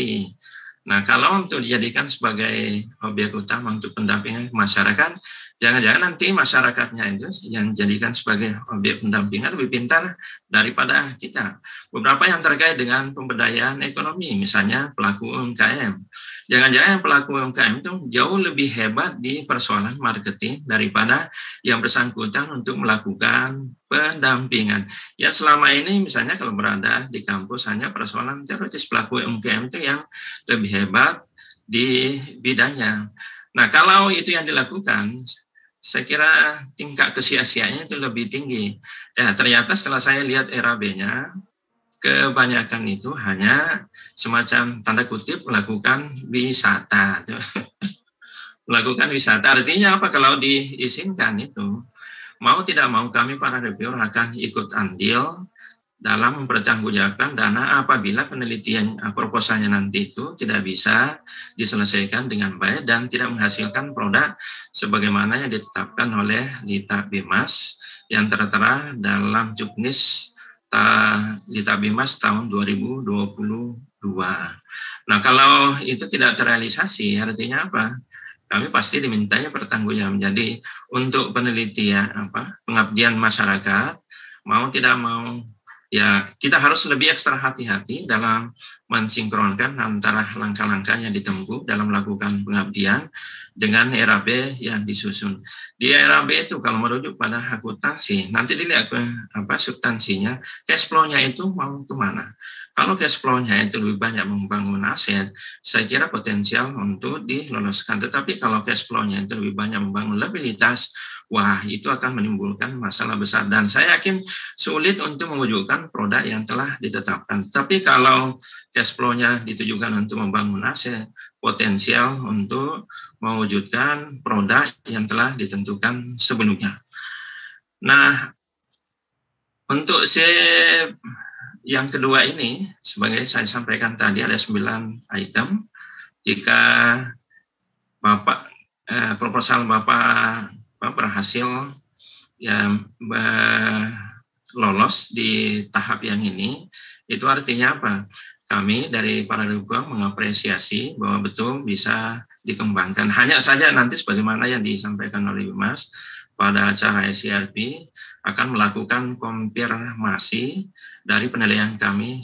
Nah, kalau untuk dijadikan sebagai objek utama untuk pendampingan masyarakat, jangan-jangan nanti masyarakatnya itu yang dijadikan sebagai objek pendampingan lebih pintar daripada kita. Beberapa yang terkait dengan pemberdayaan ekonomi, misalnya pelaku UMKM. Jangan-jangan pelaku UMKM itu jauh lebih hebat di persoalan marketing daripada yang bersangkutan untuk melakukan pendampingan. Ya selama ini misalnya kalau berada di kampus hanya persoalan teoritis, pelaku UMKM itu yang lebih hebat di bidangnya. Nah kalau itu yang dilakukan, saya kira tingkat kesia-siaannya itu lebih tinggi. Ya ternyata setelah saya lihat RAB-nya, kebanyakan itu hanya semacam tanda kutip melakukan wisata. Melakukan wisata artinya apa? Kalau diizinkan itu, mau tidak mau kami para reviewer akan ikut andil dalam mempertanggungjawabkan dana apabila penelitian proposalnya nanti itu tidak bisa diselesaikan dengan baik dan tidak menghasilkan produk sebagaimana yang ditetapkan oleh Lita Bimas yang tertera dalam Juknis Lita Bimas tahun 2022. Nah, kalau itu tidak terrealisasi, artinya apa? Kami pasti dimintanya pertanggungjawaban. Jadi untuk penelitian pengabdian masyarakat, mau tidak mau, ya kita harus lebih ekstra hati-hati dalam mensinkronkan antara langkah-langkah yang ditempuh dalam melakukan pengabdian dengan RAB yang disusun. Di RAB itu kalau merujuk pada akuntansi, nanti dilihat substansinya, cash flow-nya itu mau kemana. Kalau cash flow-nya itu lebih banyak membangun aset, saya kira potensial untuk diloloskan. Tetapi kalau cash flow-nya itu lebih banyak membangun liabilitas, wah itu akan menimbulkan masalah besar. Dan saya yakin sulit untuk mewujudkan produk yang telah ditetapkan. Tapi kalau cash flow-nya ditujukan untuk membangun aset, potensial untuk mewujudkan produk yang telah ditentukan sebelumnya. Nah, untuk yang kedua ini, sebagai saya sampaikan tadi ada 9 item. Jika proposal Bapak berhasil lolos di tahap yang ini, itu artinya apa? Kami dari para reviewer mengapresiasi bahwa betul bisa dikembangkan. Hanya saja nanti sebagaimana yang disampaikan oleh Mas pada acara SCRP akan melakukan konfirmasi dari penilaian kami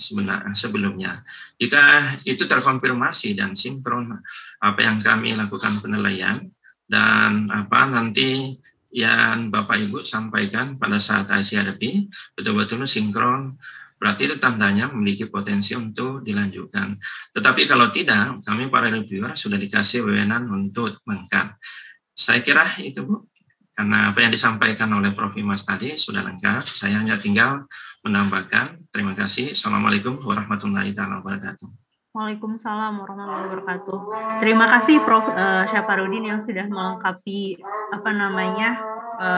sebelumnya. Jika itu terkonfirmasi dan sinkron apa yang kami lakukan penilaian dan nanti yang Bapak Ibu sampaikan pada saat SCRP betul-betul sinkron, berarti itu tandanya memiliki potensi untuk dilanjutkan. Tetapi kalau tidak, kami para reviewer sudah dikasih wewenang untuk mengkat. Saya kira itu, Bu. Karena apa yang disampaikan oleh Prof. Imas tadi sudah lengkap, saya hanya tinggal menambahkan. Terima kasih. Assalamualaikum warahmatullahi wabarakatuh. Waalaikumsalam warahmatullahi wabarakatuh. Terima kasih Prof. Syafarudin yang sudah melengkapi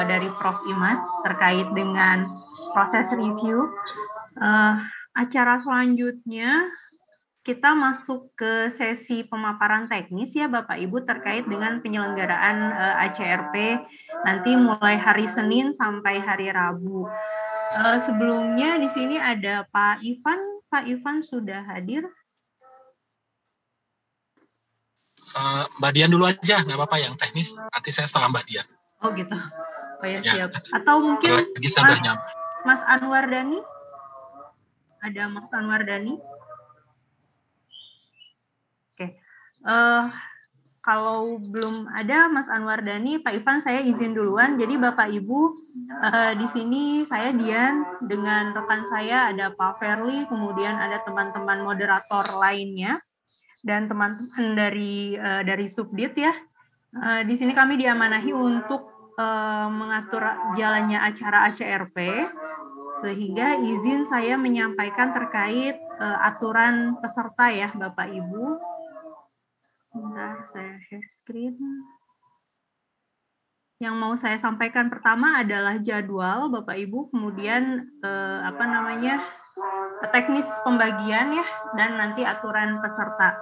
dari Prof. Imas terkait dengan proses review. Acara selanjutnya kita masuk ke sesi pemaparan teknis ya Bapak Ibu terkait dengan penyelenggaraan ACRP nanti mulai hari Senin sampai hari Rabu. Sebelumnya di sini ada Pak Ivan. Pak Ivan sudah hadir. Mbak Dian dulu aja, nggak apa-apa yang teknis. Nanti saya setelah Mbak Dian. Oh gitu. Oh ya siap. Atau mungkin Mas Anwar Dhani? Ada Mas Anwar Dhani? Oke. Kalau belum ada Mas Anwar Dhani, Pak Ivan saya izin duluan. Jadi Bapak Ibu di sini saya Dian dengan rekan saya ada Pak Ferli, kemudian ada teman-teman moderator lainnya. Dan teman-teman dari Subdit ya. Di sini kami diamanahi untuk mengatur jalannya acara ACRP, sehingga izin saya menyampaikan terkait aturan peserta ya Bapak Ibu. Sebentar saya share screen. Yang mau saya sampaikan pertama adalah jadwal Bapak Ibu, kemudian teknis pembagian ya, dan nanti aturan peserta.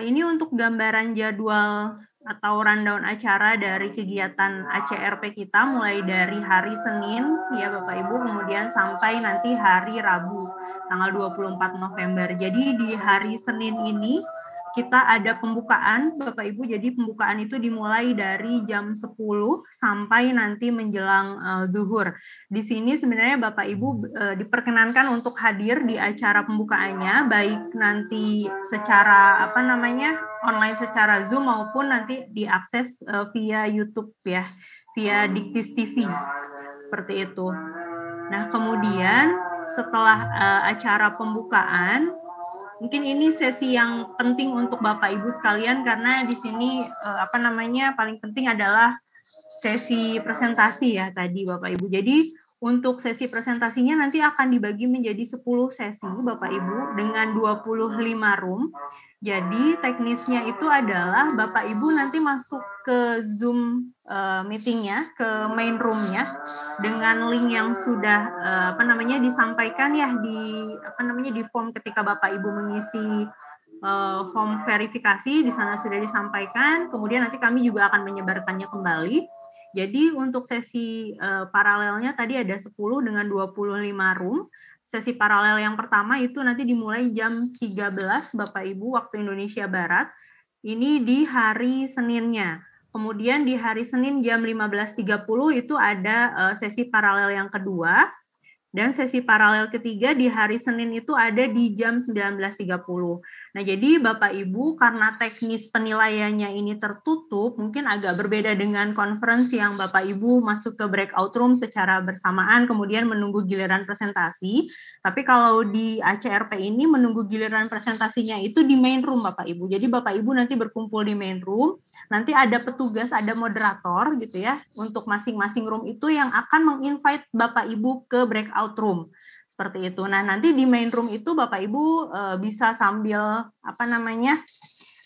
Ini untuk gambaran jadwal atau rundown acara dari kegiatan ACRP kita mulai dari hari Senin ya Bapak Ibu, kemudian sampai nanti hari Rabu tanggal 24 November. Jadi di hari Senin ini kita ada pembukaan Bapak Ibu, jadi pembukaan itu dimulai dari jam 10 sampai nanti menjelang zuhur. Di sini sebenarnya Bapak Ibu diperkenankan untuk hadir di acara pembukaannya, baik nanti secara online secara Zoom maupun nanti diakses via YouTube ya, via Diktis TV, seperti itu. Nah kemudian setelah acara pembukaan, mungkin ini sesi yang penting untuk Bapak Ibu sekalian karena di sini paling penting adalah sesi presentasi ya tadi Bapak Ibu. Jadi untuk sesi presentasinya nanti akan dibagi menjadi 10 sesi Bapak Ibu dengan 25 room. Jadi teknisnya itu adalah Bapak Ibu nanti masuk ke Zoom meetingnya, ke main roomnya dengan link yang sudah disampaikan ya di form ketika Bapak Ibu mengisi form verifikasi, di sana sudah disampaikan. Kemudian nanti kami juga akan menyebarkannya kembali. Jadi untuk sesi paralelnya tadi ada 10 dengan 25 room. Sesi paralel yang pertama itu nanti dimulai jam 13 Bapak Ibu waktu Indonesia Barat. Ini di hari Seninnya. Kemudian di hari Senin jam 15.30 itu ada sesi paralel yang kedua. Dan sesi paralel ketiga di hari Senin itu ada di jam 19.30. Nah, jadi Bapak Ibu karena teknis penilaiannya ini tertutup, mungkin agak berbeda dengan konferensi yang Bapak Ibu masuk ke breakout room secara bersamaan, kemudian menunggu giliran presentasi. Tapi kalau di ACRP ini menunggu giliran presentasinya itu di main room Bapak Ibu. Jadi Bapak Ibu nanti berkumpul di main room, nanti ada petugas, ada moderator gitu ya, untuk masing-masing room itu yang akan menginvite Bapak Ibu ke breakout room. Seperti itu. Nah, nanti di main room itu Bapak Ibu bisa sambil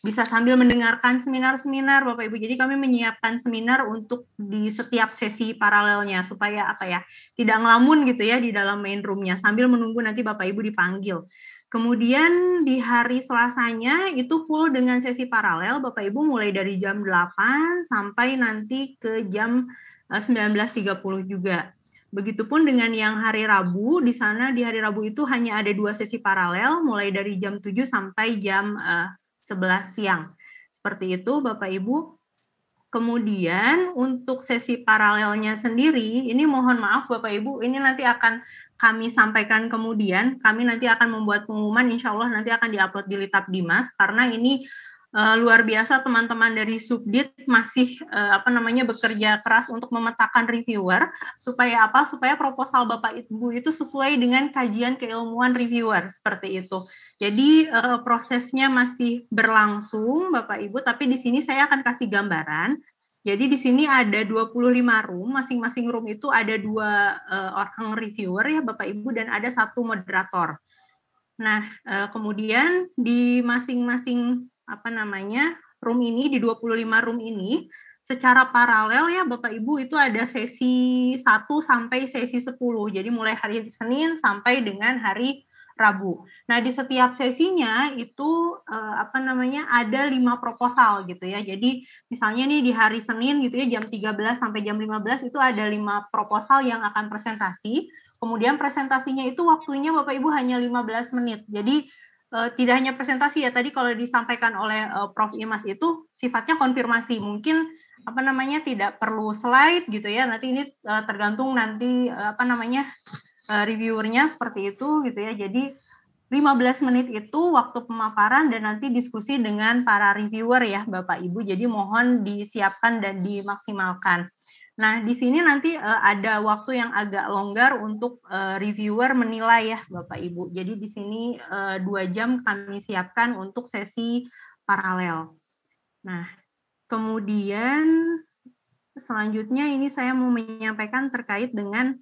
bisa sambil mendengarkan seminar-seminar Bapak Ibu. Jadi kami menyiapkan seminar untuk di setiap sesi paralelnya supaya tidak ngelamun gitu ya di dalam main roomnya sambil menunggu nanti Bapak Ibu dipanggil. Kemudian di hari Selasanya itu full dengan sesi paralel Bapak Ibu mulai dari jam 8 sampai nanti ke jam 19.30 juga. Begitupun dengan yang hari Rabu, di sana di hari Rabu itu hanya ada 2 sesi paralel, mulai dari jam 7 sampai jam 11 siang. Seperti itu Bapak Ibu. Kemudian untuk sesi paralelnya sendiri, ini mohon maaf Bapak Ibu, ini nanti akan kami sampaikan kemudian, kami nanti akan membuat pengumuman, insya Allah nanti akan diupload di Litap Dimas, karena ini luar biasa teman-teman dari Subdit masih bekerja keras untuk memetakan reviewer supaya proposal Bapak Ibu itu sesuai dengan kajian keilmuan reviewer seperti itu. Jadi prosesnya masih berlangsung Bapak Ibu, tapi di sini saya akan kasih gambaran. Jadi di sini ada 25 room, masing-masing room itu ada 2 orang reviewer ya Bapak Ibu dan ada 1 moderator. Nah, kemudian di masing-masing room ini, di 25 room ini, secara paralel ya Bapak Ibu itu ada sesi 1 sampai sesi 10. Jadi mulai hari Senin sampai dengan hari Rabu. Nah, di setiap sesinya itu ada 5 proposal gitu ya. Jadi misalnya nih di hari Senin gitu ya jam 13 sampai jam 15 itu ada 5 proposal yang akan presentasi. Kemudian presentasinya itu waktunya Bapak Ibu hanya 15 menit. Jadi tidak hanya presentasi ya, tadi kalau disampaikan oleh Prof. Imas itu sifatnya konfirmasi. Mungkin tidak perlu slide gitu ya. Nanti ini tergantung nanti reviewernya seperti itu gitu ya. Jadi 15 menit itu waktu pemaparan dan nanti diskusi dengan para reviewer ya Bapak Ibu. Jadi mohon disiapkan dan dimaksimalkan. Nah, di sini nanti ada waktu yang agak longgar untuk reviewer menilai ya Bapak Ibu. Jadi di sini 2 jam kami siapkan untuk sesi paralel. Nah, kemudian selanjutnya ini saya mau menyampaikan terkait dengan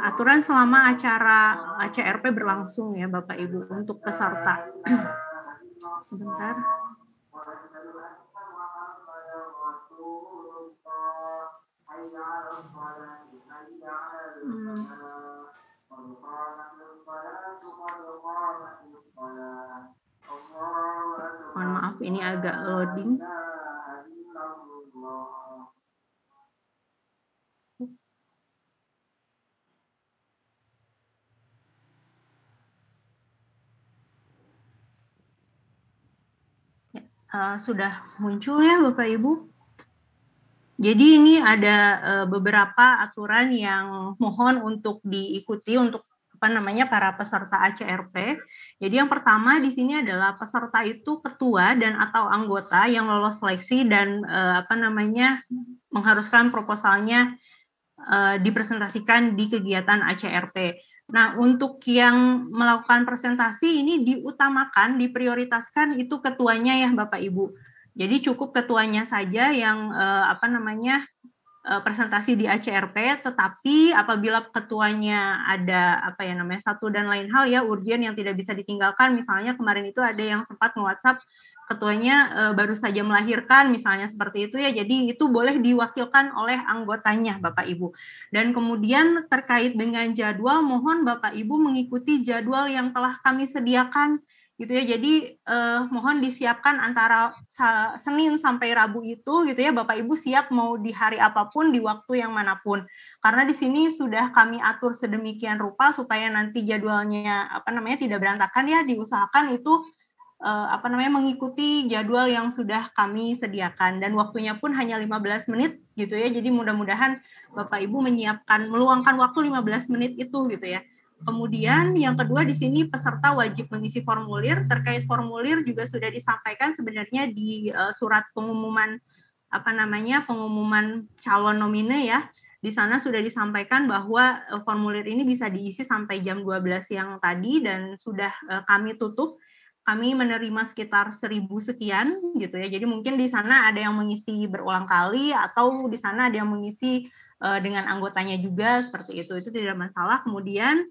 aturan selama acara ACRP berlangsung ya Bapak Ibu untuk peserta. Sebentar. Mohon maaf ini agak loading. Sudah muncul ya Bapak Ibu. Jadi ini ada beberapa aturan yang mohon untuk diikuti untuk para peserta ACRP. Jadi yang pertama di sini adalah peserta itu ketua dan atau anggota yang lolos seleksi dan mengharuskan proposalnya dipresentasikan di kegiatan ACRP. Nah, untuk yang melakukan presentasi ini diutamakan, diprioritaskan itu ketuanya ya Bapak Ibu. Jadi cukup ketuanya saja yang presentasi di ACRP, tetapi apabila ketuanya ada satu dan lain hal ya urgen yang tidak bisa ditinggalkan, misalnya kemarin itu ada yang sempat nge-WhatsApp ketuanya baru saja melahirkan misalnya seperti itu ya, jadi itu boleh diwakilkan oleh anggotanya Bapak Ibu. Dan kemudian terkait dengan jadwal, mohon Bapak Ibu mengikuti jadwal yang telah kami sediakan gitu ya. Jadi mohon disiapkan antara Senin sampai Rabu itu gitu ya Bapak Ibu siap mau di hari apapun di waktu yang manapun. Karena di sini sudah kami atur sedemikian rupa supaya nanti jadwalnya tidak berantakan ya, diusahakan itu mengikuti jadwal yang sudah kami sediakan dan waktunya pun hanya 15 menit gitu ya. Jadi mudah-mudahan Bapak Ibu meluangkan waktu 15 menit itu gitu ya. Kemudian yang kedua di sini peserta wajib mengisi formulir. Terkait formulir juga sudah disampaikan sebenarnya di surat pengumuman pengumuman calon nomine ya. Di sana sudah disampaikan bahwa formulir ini bisa diisi sampai jam 12 siang tadi dan sudah kami tutup. Kami menerima sekitar 1.000 sekian gitu ya. Jadi mungkin di sana ada yang mengisi berulang kali atau di sana ada yang mengisi dengan anggotanya juga seperti itu tidak masalah. Kemudian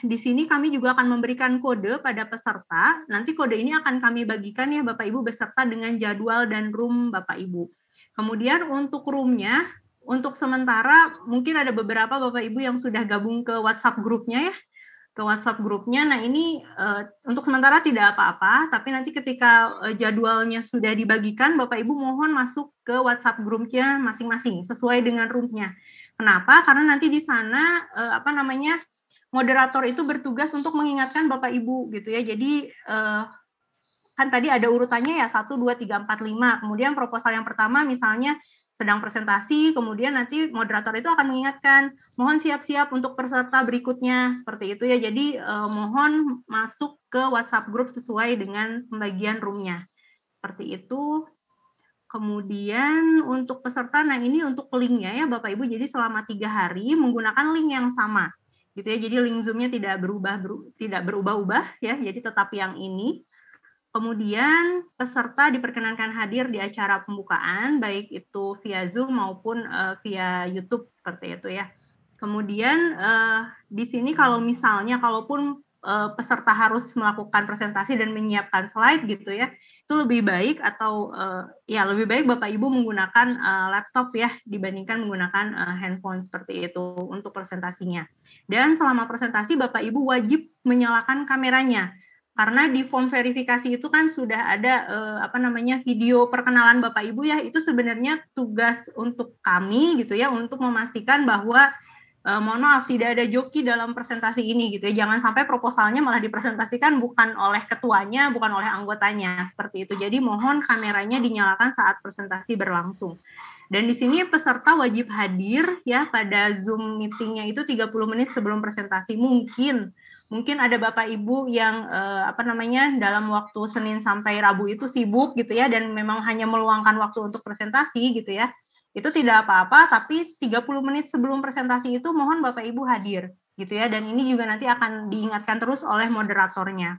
di sini kami juga akan memberikan kode pada peserta. Nanti kode ini akan kami bagikan ya Bapak Ibu beserta dengan jadwal dan room Bapak Ibu. Kemudian untuk roomnya, untuk sementara mungkin ada beberapa Bapak Ibu yang sudah gabung ke WhatsApp grupnya ya. Ke WhatsApp grupnya. Nah ini untuk sementara tidak apa-apa, tapi nanti ketika jadwalnya sudah dibagikan, Bapak Ibu mohon masuk ke WhatsApp grupnya masing-masing sesuai dengan roomnya. Kenapa? Karena nanti di sana moderator itu bertugas untuk mengingatkan Bapak Ibu gitu ya. Jadi kan tadi ada urutannya ya 1, 2, 3, 4, 5. Kemudian proposal yang pertama misalnya sedang presentasi, kemudian nanti moderator itu akan mengingatkan, mohon siap-siap untuk peserta berikutnya, seperti itu ya. Jadi mohon masuk ke WhatsApp group sesuai dengan pembagian roomnya, seperti itu. Kemudian untuk peserta, nah ini untuk linknya ya Bapak Ibu, jadi selama 3 hari menggunakan link yang sama, gitu ya. Jadi link Zoom-nya tidak berubah-ubah ya, jadi tetap yang ini. Kemudian peserta diperkenankan hadir di acara pembukaan, baik itu via Zoom maupun via YouTube seperti itu ya. Kemudian di sini kalau misalnya kalaupun peserta harus melakukan presentasi dan menyiapkan slide gitu ya, itu lebih baik atau lebih baik Bapak Ibu menggunakan laptop ya dibandingkan menggunakan handphone seperti itu untuk presentasinya. Dan selama presentasi Bapak Ibu wajib menyalakan kameranya. Karena di form verifikasi itu kan sudah ada video perkenalan Bapak Ibu ya, itu sebenarnya tugas untuk kami gitu ya untuk memastikan bahwa mohon maaf tidak ada joki dalam presentasi ini gitu ya. Jangan sampai proposalnya malah dipresentasikan bukan oleh ketuanya, bukan oleh anggotanya seperti itu. Jadi mohon kameranya dinyalakan saat presentasi berlangsung. Dan di sini peserta wajib hadir ya pada Zoom meeting-nya itu 30 menit sebelum presentasi. Mungkin ada Bapak Ibu yang dalam waktu Senin sampai Rabu itu sibuk gitu ya dan memang hanya meluangkan waktu untuk presentasi gitu ya. Itu tidak apa-apa, tapi 30 menit sebelum presentasi itu mohon Bapak Ibu hadir gitu ya, dan ini juga nanti akan diingatkan terus oleh moderatornya.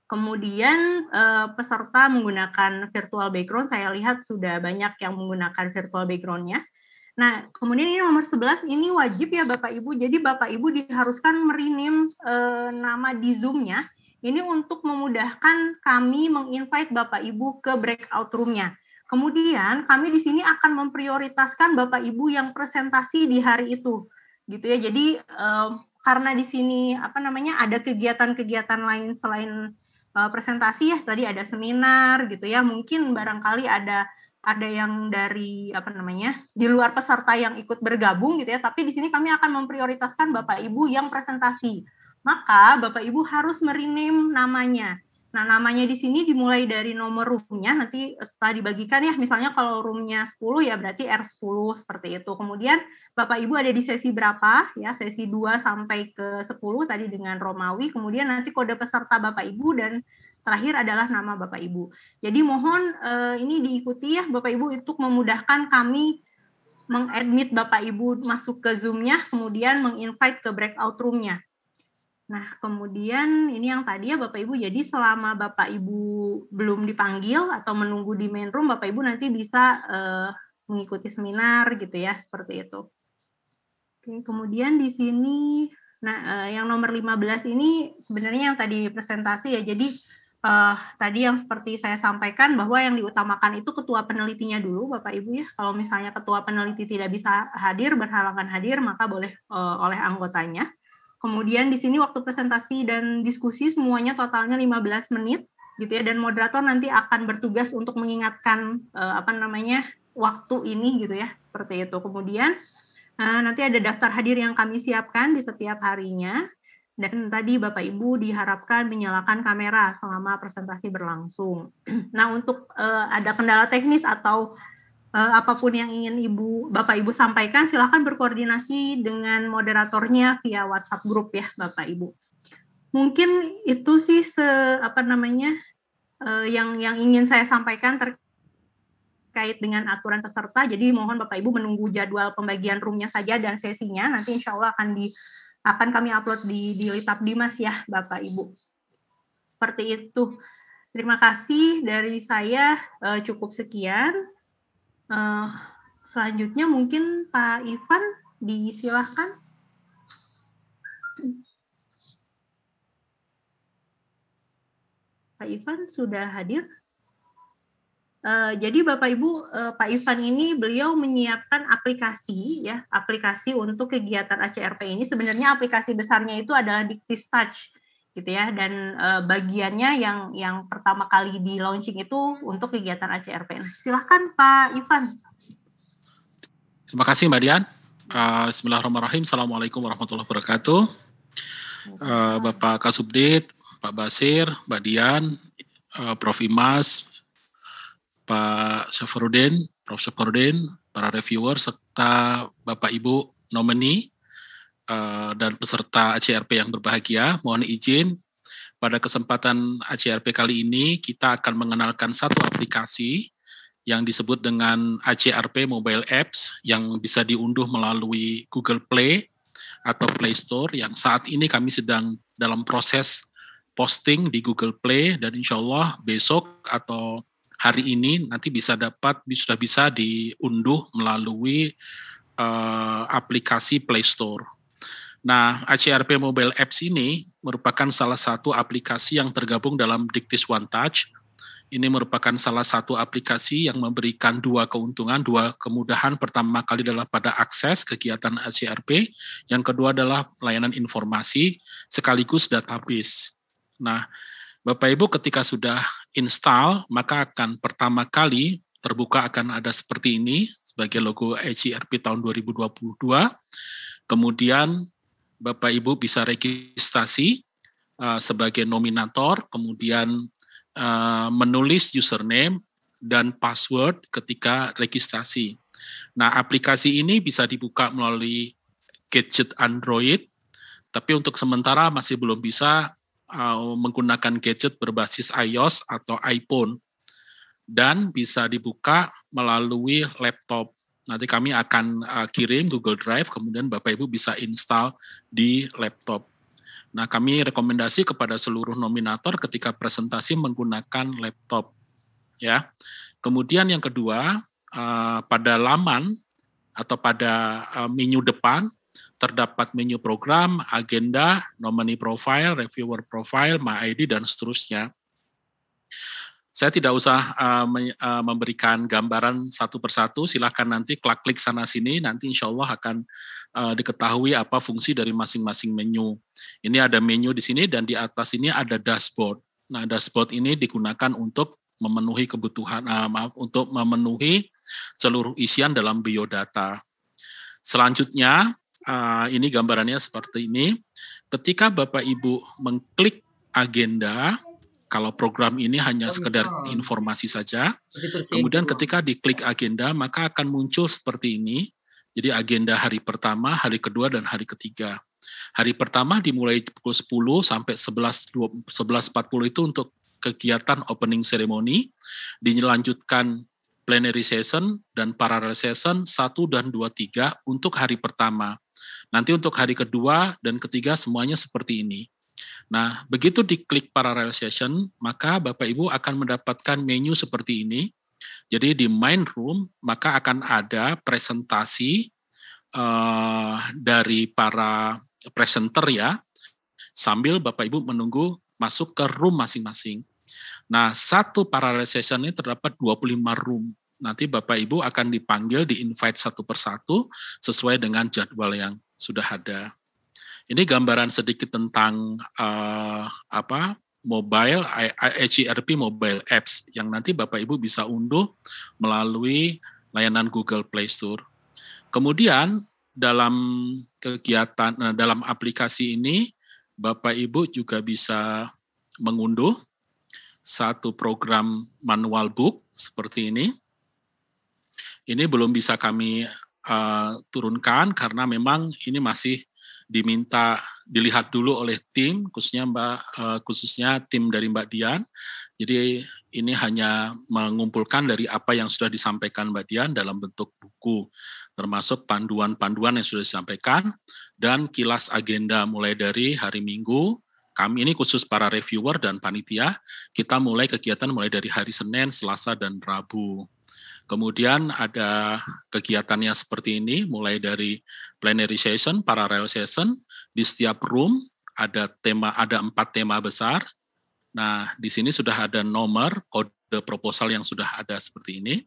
Kemudian peserta menggunakan virtual background, saya lihat sudah banyak yang menggunakan virtual background-nya. Nah, kemudian ini nomor 11, ini wajib ya Bapak Ibu, jadi Bapak Ibu diharuskan merename nama di Zoom-nya, ini untuk memudahkan kami menginvite Bapak Ibu ke breakout room-nya. Kemudian kami di sini akan memprioritaskan Bapak Ibu yang presentasi di hari itu, gitu ya. Jadi karena di sini ada kegiatan-kegiatan lain selain presentasi ya, tadi ada seminar gitu ya. Mungkin barangkali ada yang dari di luar peserta yang ikut bergabung gitu ya. Tapi di sini kami akan memprioritaskan Bapak Ibu yang presentasi. Maka Bapak Ibu harus merename namanya. Nah, namanya di sini dimulai dari nomor room-nya, nanti setelah dibagikan ya, misalnya kalau room-nya 10 ya berarti R10 seperti itu. Kemudian Bapak Ibu ada di sesi berapa ya, sesi 2 sampai ke 10 tadi dengan Romawi, kemudian nanti kode peserta Bapak Ibu dan terakhir adalah nama Bapak Ibu. Jadi mohon ini diikuti ya Bapak Ibu untuk memudahkan kami mengadmit Bapak Ibu masuk ke Zoom-nya, kemudian menginvite ke breakout room-nya. Nah, kemudian ini yang tadi ya Bapak Ibu, jadi selama Bapak Ibu belum dipanggil atau menunggu di main room, Bapak Ibu nanti bisa mengikuti seminar gitu ya, seperti itu. Oke, kemudian di sini, yang nomor 15 ini sebenarnya yang tadi presentasi ya, jadi tadi yang seperti saya sampaikan bahwa yang diutamakan itu ketua penelitinya dulu Bapak Ibu ya, kalau misalnya ketua peneliti tidak bisa hadir, berhalangan hadir, maka boleh oleh anggotanya. Kemudian di sini waktu presentasi dan diskusi semuanya totalnya 15 menit gitu ya, dan moderator nanti akan bertugas untuk mengingatkan waktu ini gitu ya, seperti itu. Kemudian nanti ada daftar hadir yang kami siapkan di setiap harinya, dan tadi Bapak Ibu diharapkan menyalakan kamera selama presentasi berlangsung. Nah, untuk ada kendala teknis atau apapun yang ingin Bapak Ibu sampaikan, silakan berkoordinasi dengan moderatornya via WhatsApp grup ya Bapak Ibu. Mungkin itu sih yang ingin saya sampaikan terkait dengan aturan peserta. Jadi mohon Bapak Ibu menunggu jadwal pembagian roomnya saja dan sesinya. Nanti insya Allah akan kami upload di Litap Dimas ya Bapak Ibu. Seperti itu. Terima kasih dari saya, cukup sekian. Selanjutnya mungkin Pak Ivan disilahkan. Pak Ivan sudah hadir. Jadi Bapak Ibu, Pak Ivan ini beliau menyiapkan aplikasi untuk kegiatan ACRP ini. Sebenarnya aplikasi besarnya itu adalah Dictis Touch gitu ya, dan bagiannya yang pertama kali di launching itu untuk kegiatan ACRP. Nah, silahkan Pak Ivan. Terima kasih Mbak Dian. Bismillahirrahmanirrahim. Assalamualaikum warahmatullahi wabarakatuh. Bapak Kasubdit, Pak Basir, Mbak Dian, Prof. Imas, Pak Safarudin, Prof. Safarudin, para reviewer, serta Bapak Ibu nomini dan peserta ACRP yang berbahagia. Mohon izin, pada kesempatan ACRP kali ini kita akan mengenalkan satu aplikasi yang disebut dengan ACRP Mobile Apps yang bisa diunduh melalui Google Play atau Play Store, yang saat ini kami sedang dalam proses posting di Google Play, dan insya Allah besok atau hari ini nanti sudah bisa diunduh melalui aplikasi Play Store. Nah, ACRP Mobile Apps ini merupakan salah satu aplikasi yang tergabung dalam Dictis One Touch. Ini merupakan salah satu aplikasi yang memberikan dua keuntungan, dua kemudahan. Pertama kali adalah pada akses kegiatan ACRP, yang kedua adalah layanan informasi sekaligus database. Nah, Bapak Ibu ketika sudah install, maka akan pertama kali terbuka akan ada seperti ini sebagai logo ACRP tahun 2022. Kemudian Bapak Ibu bisa registrasi sebagai nominator, kemudian menulis username dan password ketika registrasi. Nah, aplikasi ini bisa dibuka melalui gadget Android, tapi untuk sementara masih belum bisa menggunakan gadget berbasis iOS atau iPhone, dan bisa dibuka melalui laptop. Nanti kami akan kirim Google Drive, kemudian Bapak Ibu bisa install di laptop. Nah, kami rekomendasi kepada seluruh nominator ketika presentasi menggunakan laptop, ya. Kemudian yang kedua, pada laman atau pada menu depan terdapat menu program, agenda, nominee profile, reviewer profile, my ID, dan seterusnya. Saya tidak usah memberikan gambaran satu persatu, silakan nanti klik sana sini, nanti insya Allah akan diketahui apa fungsi dari masing-masing menu. Ini ada menu di sini dan di atas ini ada dashboard. Nah, dashboard ini digunakan untuk memenuhi kebutuhan, untuk memenuhi seluruh isian dalam biodata. Selanjutnya, ini gambarannya seperti ini. Ketika Bapak Ibu mengklik agenda, kalau program ini hanya sekedar informasi saja, kemudian ketika diklik agenda, maka akan muncul seperti ini. Jadi agenda hari pertama, hari kedua, dan hari ketiga. Hari pertama dimulai pukul 10 sampai 11.40 itu untuk kegiatan opening ceremony, dilanjutkan plenary session dan parallel session 1 dan 2, 3 untuk hari pertama. Nanti untuk hari kedua dan ketiga semuanya seperti ini. Nah, begitu diklik parallel session, maka Bapak Ibu akan mendapatkan menu seperti ini. Jadi di main room, maka akan ada presentasi dari para presenter ya, sambil Bapak Ibu menunggu masuk ke room masing-masing. Nah, satu parallel session ini terdapat 25 room. Nanti Bapak Ibu akan dipanggil, di-invite satu persatu sesuai dengan jadwal yang sudah ada. Ini gambaran sedikit tentang mobile ACRP mobile apps yang nanti Bapak Ibu bisa unduh melalui layanan Google Play Store. Kemudian dalam kegiatan dalam aplikasi ini Bapak Ibu juga bisa mengunduh satu program manual book seperti ini. Ini belum bisa kami turunkan karena memang ini masih diminta dilihat dulu oleh tim, khususnya tim dari Mbak Dian. Jadi ini hanya mengumpulkan dari apa yang sudah disampaikan Mbak Dian dalam bentuk buku, termasuk panduan-panduan yang sudah disampaikan, dan kilas agenda mulai dari hari Minggu. Kami ini khusus para reviewer dan panitia, kita mulai kegiatan mulai dari hari Senin, Selasa, dan Rabu. Kemudian ada kegiatannya seperti ini, mulai dari plenary session, parallel session, di setiap room ada 4 tema besar. Nah, di sini sudah ada nomor, kode proposal yang sudah ada seperti ini.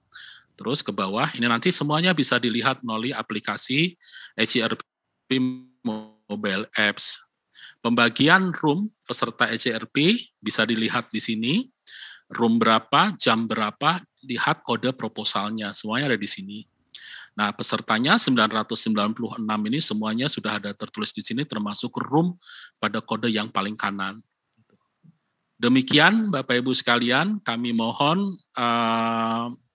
Terus ke bawah, ini nanti semuanya bisa dilihat melalui aplikasi ACRP Mobile Apps. Pembagian room peserta ACRP bisa dilihat di sini. Room berapa, jam berapa, lihat kode proposalnya, semuanya ada di sini. Nah, pesertanya 996 ini semuanya sudah ada tertulis di sini, termasuk room pada kode yang paling kanan. Demikian Bapak Ibu sekalian, kami mohon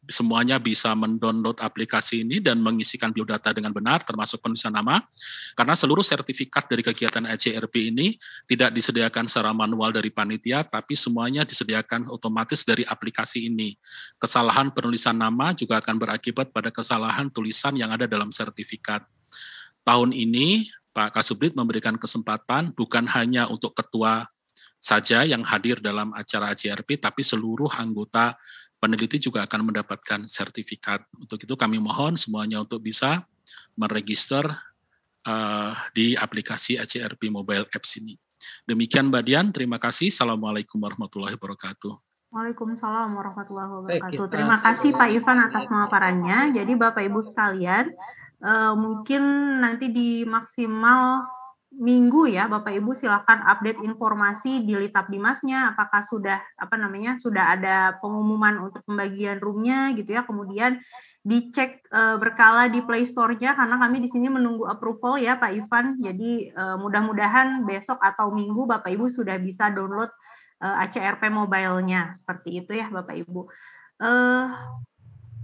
semuanya bisa mendownload aplikasi ini dan mengisikan biodata dengan benar, termasuk penulisan nama, karena seluruh sertifikat dari kegiatan ACRP ini tidak disediakan secara manual dari panitia, tapi semuanya disediakan otomatis dari aplikasi ini. Kesalahan penulisan nama juga akan berakibat pada kesalahan tulisan yang ada dalam sertifikat. Tahun ini, Pak Kasubdit memberikan kesempatan bukan hanya untuk ketua saja yang hadir dalam acara ACRP, tapi seluruh anggota peneliti juga akan mendapatkan sertifikat. Untuk itu kami mohon semuanya untuk bisa meregister di aplikasi ACRP Mobile Apps ini. Demikian Mbak Dian, terima kasih. Assalamualaikum warahmatullahi wabarakatuh. Waalaikumsalam warahmatullahi wabarakatuh. Terima kasih Pak Ivan atas pemaparannya. Jadi Bapak Ibu sekalian, mungkin nanti di maksimal minggu ya Bapak Ibu silakan update informasi di Litap Dimasnya, apakah sudah sudah ada pengumuman untuk pembagian roomnya gitu ya, kemudian dicek berkala di Play Store-nya karena kami di sini menunggu approval ya Pak Ivan. Jadi mudah-mudahan besok atau minggu Bapak Ibu sudah bisa download ACRP mobile-nya, seperti itu ya Bapak Ibu.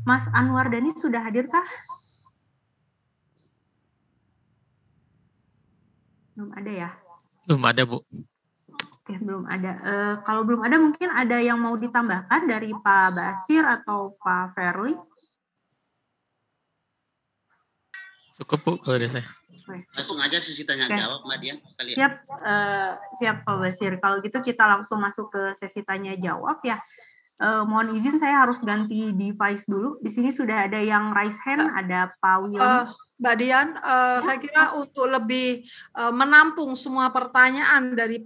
Mas Anwar Dhani sudah hadir kah? Belum ada ya? Belum ada, Bu. Oke, belum ada. Kalau belum ada, mungkin ada yang mau ditambahkan dari Pak Basir atau Pak Ferli? Cukup, Bu, kalau dari saya. Langsung aja sisi tanya jawab, Mbak Dian. Siap Pak Basir. Kalau gitu kita langsung masuk ke sesi tanya jawab ya. Mohon izin saya harus ganti device dulu. Di sini sudah ada yang raise hand, ada Pak William. Mbak Dian, saya kira untuk lebih menampung semua pertanyaan dari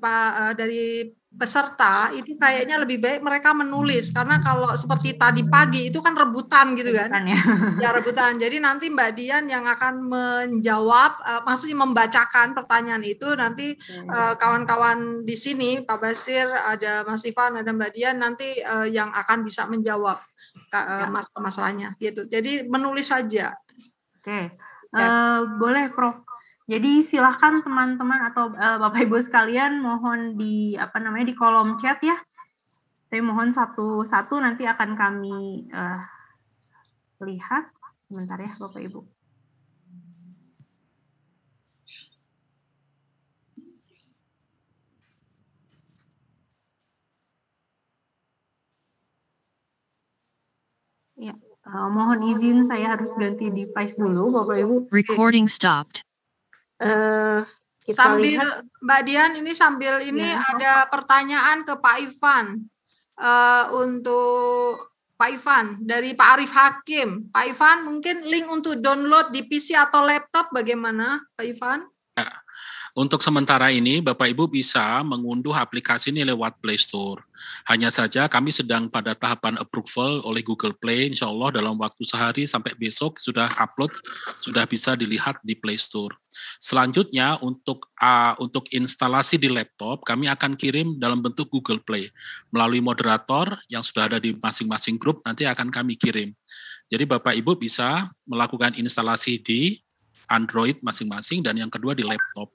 peserta, itu kayaknya lebih baik mereka menulis, karena kalau seperti tadi pagi itu kan rebutan gitu kan, ya rebutan. Jadi nanti Mbak Dian yang akan menjawab, maksudnya membacakan pertanyaan itu, nanti kawan-kawan di sini, Pak Basir, ada Mas Ivan, ada Mbak Dian, nanti yang akan bisa menjawab masalahnya gitu. Jadi menulis saja. Oke. Boleh Prof. Jadi silahkan teman-teman atau Bapak Ibu sekalian mohon di di kolom chat ya. Saya mohon satu-satu nanti akan kami lihat. Sebentar ya Bapak Ibu. Ya. Mohon izin saya harus ganti device dulu Bapak Ibu. Recording stopped. Sambil lihat. Mbak Dian ini sambil ini ya. Ada pertanyaan ke Pak Ivan untuk Pak Ivan dari Pak Arif Hakim. Pak Ivan mungkin link untuk download di PC atau laptop bagaimana Pak Ivan? Ya. Untuk sementara ini, Bapak Ibu bisa mengunduh aplikasi ini lewat Play Store. Hanya saja kami sedang pada tahapan approval oleh Google Play. Insya Allah dalam waktu sehari sampai besok sudah upload, sudah bisa dilihat di Play Store. Selanjutnya untuk instalasi di laptop, kami akan kirim dalam bentuk Google Play. Melalui moderator yang sudah ada di masing-masing grup, nanti akan kami kirim. Jadi Bapak Ibu bisa melakukan instalasi di Android masing-masing dan yang kedua di laptop.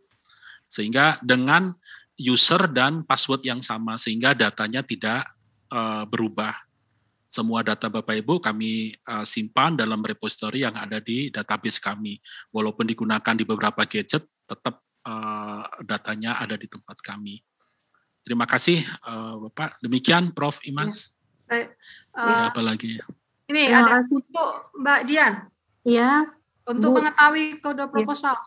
Sehingga dengan user dan password yang sama, sehingga datanya tidak berubah. Semua data Bapak Ibu kami simpan dalam repository yang ada di database kami. Walaupun digunakan di beberapa gadget, tetap datanya ada di tempat kami. Terima kasih Bapak. Demikian Prof. Imas. Apa lagi? Ini ada untuk Mbak Dian. Iya. Untuk mengetahui kode proposal.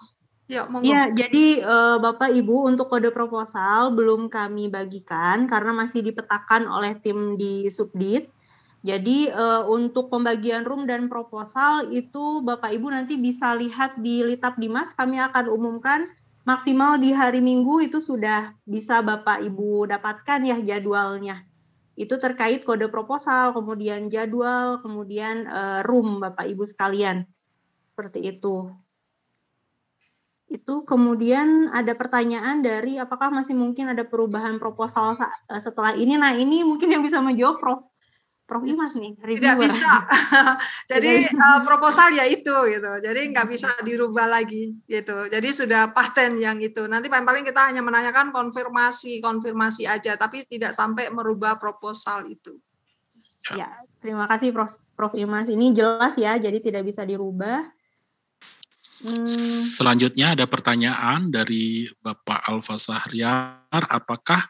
Ya, jadi Bapak Ibu untuk kode proposal belum kami bagikan karena masih dipetakan oleh tim di Subdit. Jadi untuk pembagian room dan proposal itu Bapak Ibu nanti bisa lihat di Litap Dimas. Kami akan umumkan maksimal di hari Minggu itu sudah bisa Bapak Ibu dapatkan ya jadwalnya. Itu terkait kode proposal, kemudian jadwal, kemudian room Bapak Ibu sekalian. Seperti itu. Itu kemudian ada pertanyaan dari apakah masih mungkin ada perubahan proposal setelah ini. Nah ini mungkin yang bisa menjawab Prof. Imas nih, reviewer. Tidak bisa. Jadi proposal ya itu gitu. Jadi nggak bisa dirubah lagi gitu. Jadi sudah paten yang itu. Nanti paling kita hanya menanyakan konfirmasi aja, tapi tidak sampai merubah proposal itu. Ya, terima kasih Prof. Imas. Ini jelas ya, jadi tidak bisa dirubah. Selanjutnya ada pertanyaan dari Bapak Alfa Sahriar, apakah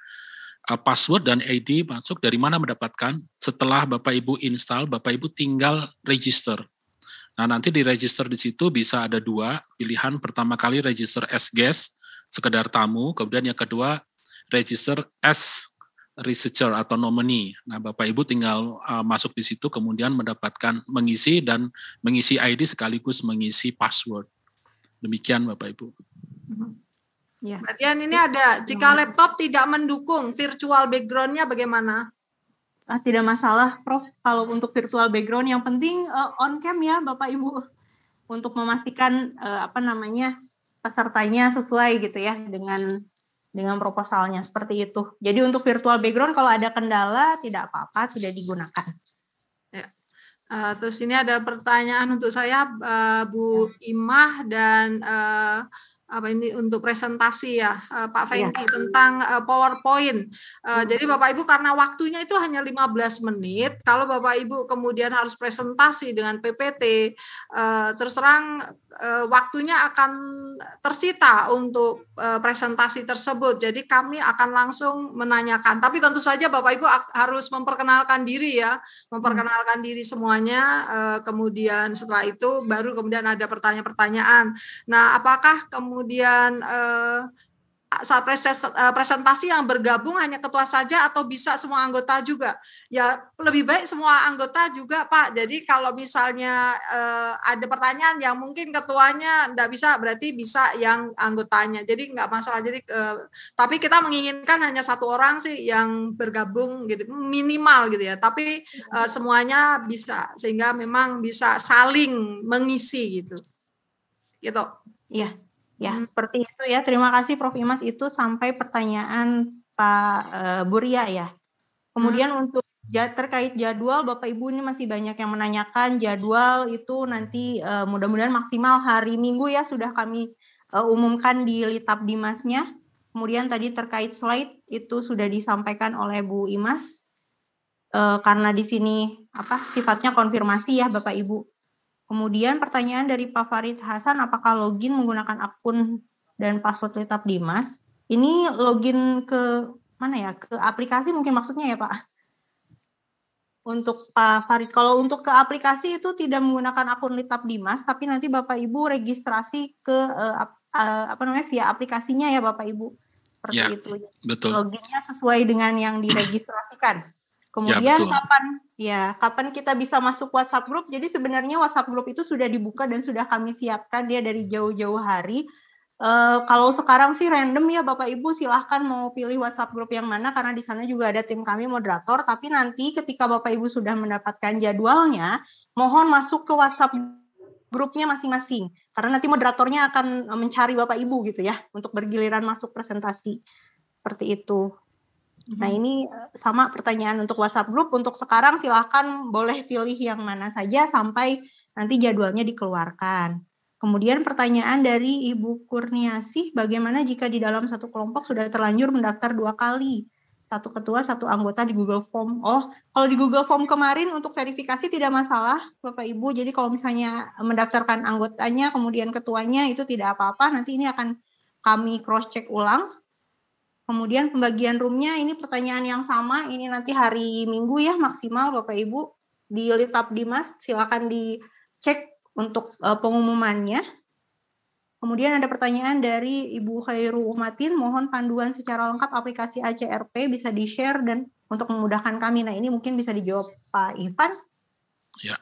password dan ID masuk dari mana mendapatkan? Setelah Bapak Ibu install, Bapak Ibu tinggal register. Nah nanti di register di situ bisa ada dua pilihan. Pertama kali register as guest, sekedar tamu, kemudian yang kedua register as researcher atau nominee. Nah Bapak Ibu tinggal masuk di situ, kemudian mendapatkan mengisi ID sekaligus mengisi password. Demikian Bapak Ibu. Ya. Mbak Dian, ini ada, jika laptop tidak mendukung virtual background-nya bagaimana? Tidak masalah, Prof. Kalau untuk virtual background, yang penting on cam ya, Bapak Ibu, untuk memastikan pesertanya sesuai gitu ya dengan proposalnya seperti itu. Jadi untuk virtual background kalau ada kendala tidak apa-apa, tidak digunakan. Ya. Terus ini ada pertanyaan untuk saya, Bu Imah dan ini untuk presentasi ya, Pak Fengki, tentang PowerPoint. Jadi Bapak Ibu karena waktunya itu hanya 15 menit, kalau Bapak Ibu kemudian harus presentasi dengan PPT, terus terang waktunya akan tersita untuk presentasi tersebut. Jadi kami akan langsung menanyakan. Tapi tentu saja Bapak Ibu harus memperkenalkan diri ya, memperkenalkan diri semuanya. Kemudian setelah itu baru kemudian ada pertanyaan-pertanyaan. Nah, apakah kemudian saat presentasi yang bergabung hanya ketua saja atau bisa semua anggota juga? Ya lebih baik semua anggota juga Pak. Jadi kalau misalnya ada pertanyaan yang mungkin ketuanya enggak bisa, berarti bisa yang anggotanya. Jadi enggak masalah. Jadi tapi kita menginginkan hanya satu orang sih yang bergabung gitu, minimal gitu ya. Tapi semuanya bisa, sehingga memang bisa saling mengisi gitu. Gitu. Iya. Ya, seperti itu ya. Terima kasih Prof. Imas, itu sampai pertanyaan Pak Buria ya. Kemudian untuk terkait jadwal, Bapak Ibu ini masih banyak yang menanyakan jadwal itu nanti mudah-mudahan maksimal hari Minggu ya sudah kami umumkan di Litap Dimasnya. Kemudian tadi terkait slide itu sudah disampaikan oleh Bu Imas. Karena di sini sifatnya konfirmasi ya Bapak Ibu. Kemudian pertanyaan dari Pak Farid Hasan, apakah login menggunakan akun dan password Litap Dimas? Ini login ke mana ya? Ke aplikasi mungkin maksudnya ya Pak? Untuk Pak Farid, kalau untuk ke aplikasi itu tidak menggunakan akun Litap Dimas, tapi nanti Bapak Ibu registrasi ke via aplikasinya ya Bapak Ibu. Seperti ya, itu. Betul. Loginnya sesuai dengan yang diregistrasikan. Kemudian ya, kapan kita bisa masuk WhatsApp group? Jadi sebenarnya WhatsApp group itu sudah dibuka dan sudah kami siapkan dia dari jauh-jauh hari. Kalau sekarang sih random ya Bapak Ibu, silahkan mau pilih WhatsApp group yang mana karena di sana juga ada tim kami moderator. Tapi nanti ketika Bapak Ibu sudah mendapatkan jadwalnya, mohon masuk ke WhatsApp grupnya masing-masing. Karena nanti moderatornya akan mencari Bapak Ibu gitu ya untuk bergiliran masuk presentasi seperti itu. Nah ini sama pertanyaan untuk WhatsApp group. Untuk sekarang silahkan boleh pilih yang mana saja sampai nanti jadwalnya dikeluarkan. Kemudian pertanyaan dari Ibu Kurniasih, bagaimana jika di dalam satu kelompok sudah terlanjur mendaftar 2 kali? Satu ketua, satu anggota di Google Form. Oh, kalau di Google Form kemarin untuk verifikasi tidak masalah Bapak Ibu. Jadi kalau misalnya mendaftarkan anggotanya, kemudian ketuanya itu tidak apa-apa. Nanti ini akan kami cross check ulang. Kemudian pembagian roomnya ini pertanyaan yang sama, ini nanti hari Minggu ya maksimal Bapak Ibu di Litap Dimas, silakan dicek untuk pengumumannya. Kemudian ada pertanyaan dari Ibu Khairu Umatin, mohon panduan secara lengkap aplikasi ACRP bisa di-share dan untuk memudahkan kami. Nah ini mungkin bisa dijawab Pak Ivan. Ya.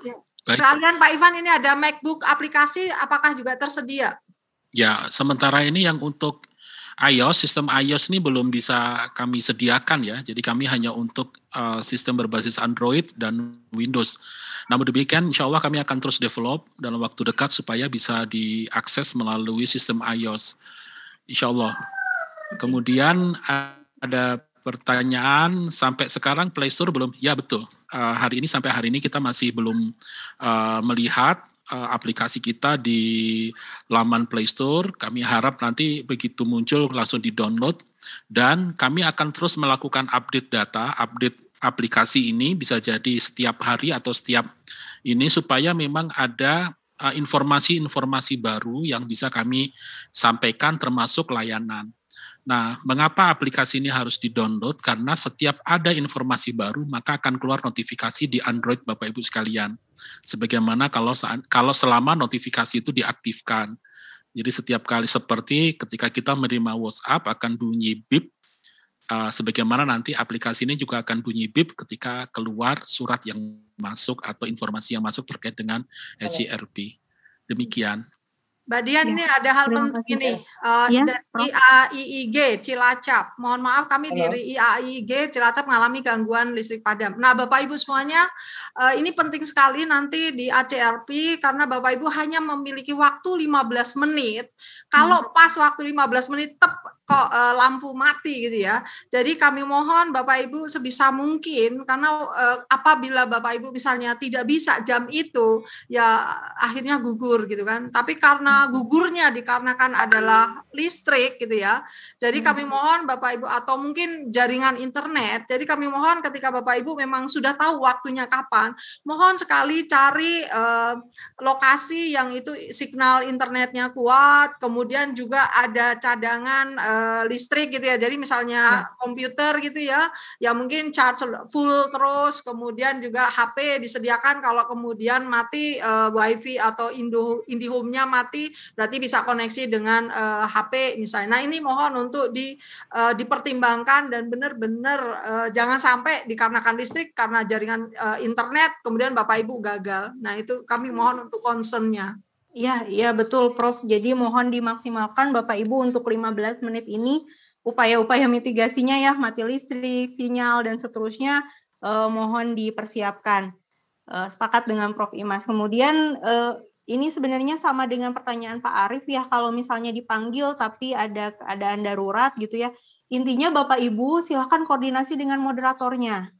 Sekalian Pak Ivan, ini ada MacBook aplikasi, apakah juga tersedia? Ya, sementara ini yang untuk iOS, sistem iOS ini belum bisa kami sediakan ya. Jadi kami hanya untuk sistem berbasis Android dan Windows. Namun demikian, insya Allah kami akan terus develop dalam waktu dekat supaya bisa diakses melalui sistem iOS. Insya Allah. Kemudian ada pertanyaan, sampai sekarang Play Store belum? Ya betul. Sampai hari ini kita masih belum melihat aplikasi kita di laman Play Store. Kami harap nanti begitu muncul langsung di-download dan kami akan terus melakukan update data, update aplikasi ini bisa jadi setiap hari atau setiap ini supaya memang ada informasi-informasi baru yang bisa kami sampaikan termasuk layanan. Nah, mengapa aplikasi ini harus di-download? Karena setiap ada informasi baru, maka akan keluar notifikasi di Android Bapak Ibu sekalian. Sebagaimana kalau selama notifikasi itu diaktifkan. Jadi setiap kali seperti ketika kita menerima WhatsApp akan bunyi bip, sebagaimana nanti aplikasi ini juga akan bunyi bip ketika keluar surat yang masuk atau informasi yang masuk terkait dengan ACRP. Demikian. Mbak Dian, Ya, ini ada hal terima penting kasih. ini Ya, dari Prof. IAIIG Cilacap. Mohon maaf, kami Halo. dari IAIIG Cilacap mengalami gangguan listrik padam. Nah, Bapak Ibu semuanya, ini penting sekali nanti di ACRP karena Bapak Ibu hanya memiliki waktu 15 menit. Kalau pas waktu 15 menit kok lampu mati gitu ya. Jadi kami mohon Bapak Ibu sebisa mungkin, karena apabila Bapak Ibu misalnya tidak bisa jam itu, ya akhirnya gugur gitu kan. Tapi karena gugurnya dikarenakan adalah listrik gitu ya. Jadi kami mohon Bapak Ibu, atau mungkin jaringan internet. Jadi kami mohon ketika Bapak Ibu memang sudah tahu waktunya kapan, mohon sekali cari lokasi yang itu signal internetnya kuat, kemudian juga ada cadangan listrik gitu ya. Jadi misalnya komputer gitu ya, ya mungkin charge full terus, kemudian juga HP disediakan kalau kemudian mati WiFi atau IndiHome-nya mati, berarti bisa koneksi dengan HP misalnya. Nah, ini mohon untuk dipertimbangkan dan benar-benar jangan sampai dikarenakan listrik karena jaringan internet kemudian Bapak Ibu gagal. Nah, itu kami mohon untuk concern-nya. Iya betul Prof. Jadi mohon dimaksimalkan Bapak Ibu untuk 15 menit ini upaya-upaya mitigasinya ya, mati listrik, sinyal dan seterusnya mohon dipersiapkan. Sepakat dengan Prof. Imas. Kemudian ini sebenarnya sama dengan pertanyaan Pak Arief ya, kalau misalnya dipanggil tapi ada keadaan darurat gitu ya. Intinya Bapak Ibu silakan koordinasi dengan moderatornya.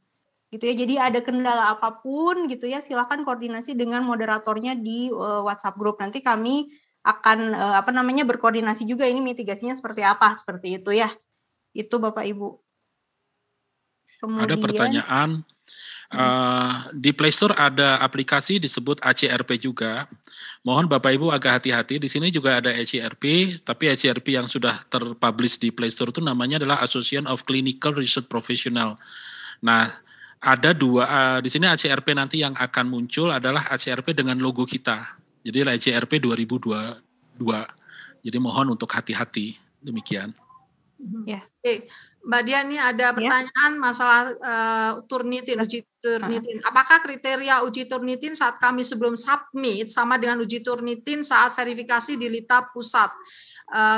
Gitu ya. Jadi ada kendala apapun gitu ya, silakan koordinasi dengan moderatornya di WhatsApp group. Nanti kami akan berkoordinasi juga ini mitigasinya seperti apa, seperti itu ya. Itu Bapak Ibu. Kemudian ada pertanyaan di Play Store ada aplikasi disebut ACRP juga. Mohon Bapak Ibu agak hati-hati. Di sini juga ada ACRP, tapi ACRP yang sudah terpublish di Play Store itu namanya adalah Association of Clinical Research Professional. Nah, ada dua, di sini ACRP nanti yang akan muncul adalah ACRP dengan logo kita. Jadi ACRP 2022. Jadi mohon untuk hati-hati, demikian. Ya. Oke, Mbak Dian, ini ada pertanyaan masalah Turnitin, uji Turnitin. Apakah kriteria uji Turnitin saat kami sebelum submit sama dengan uji Turnitin saat verifikasi di LITA pusat?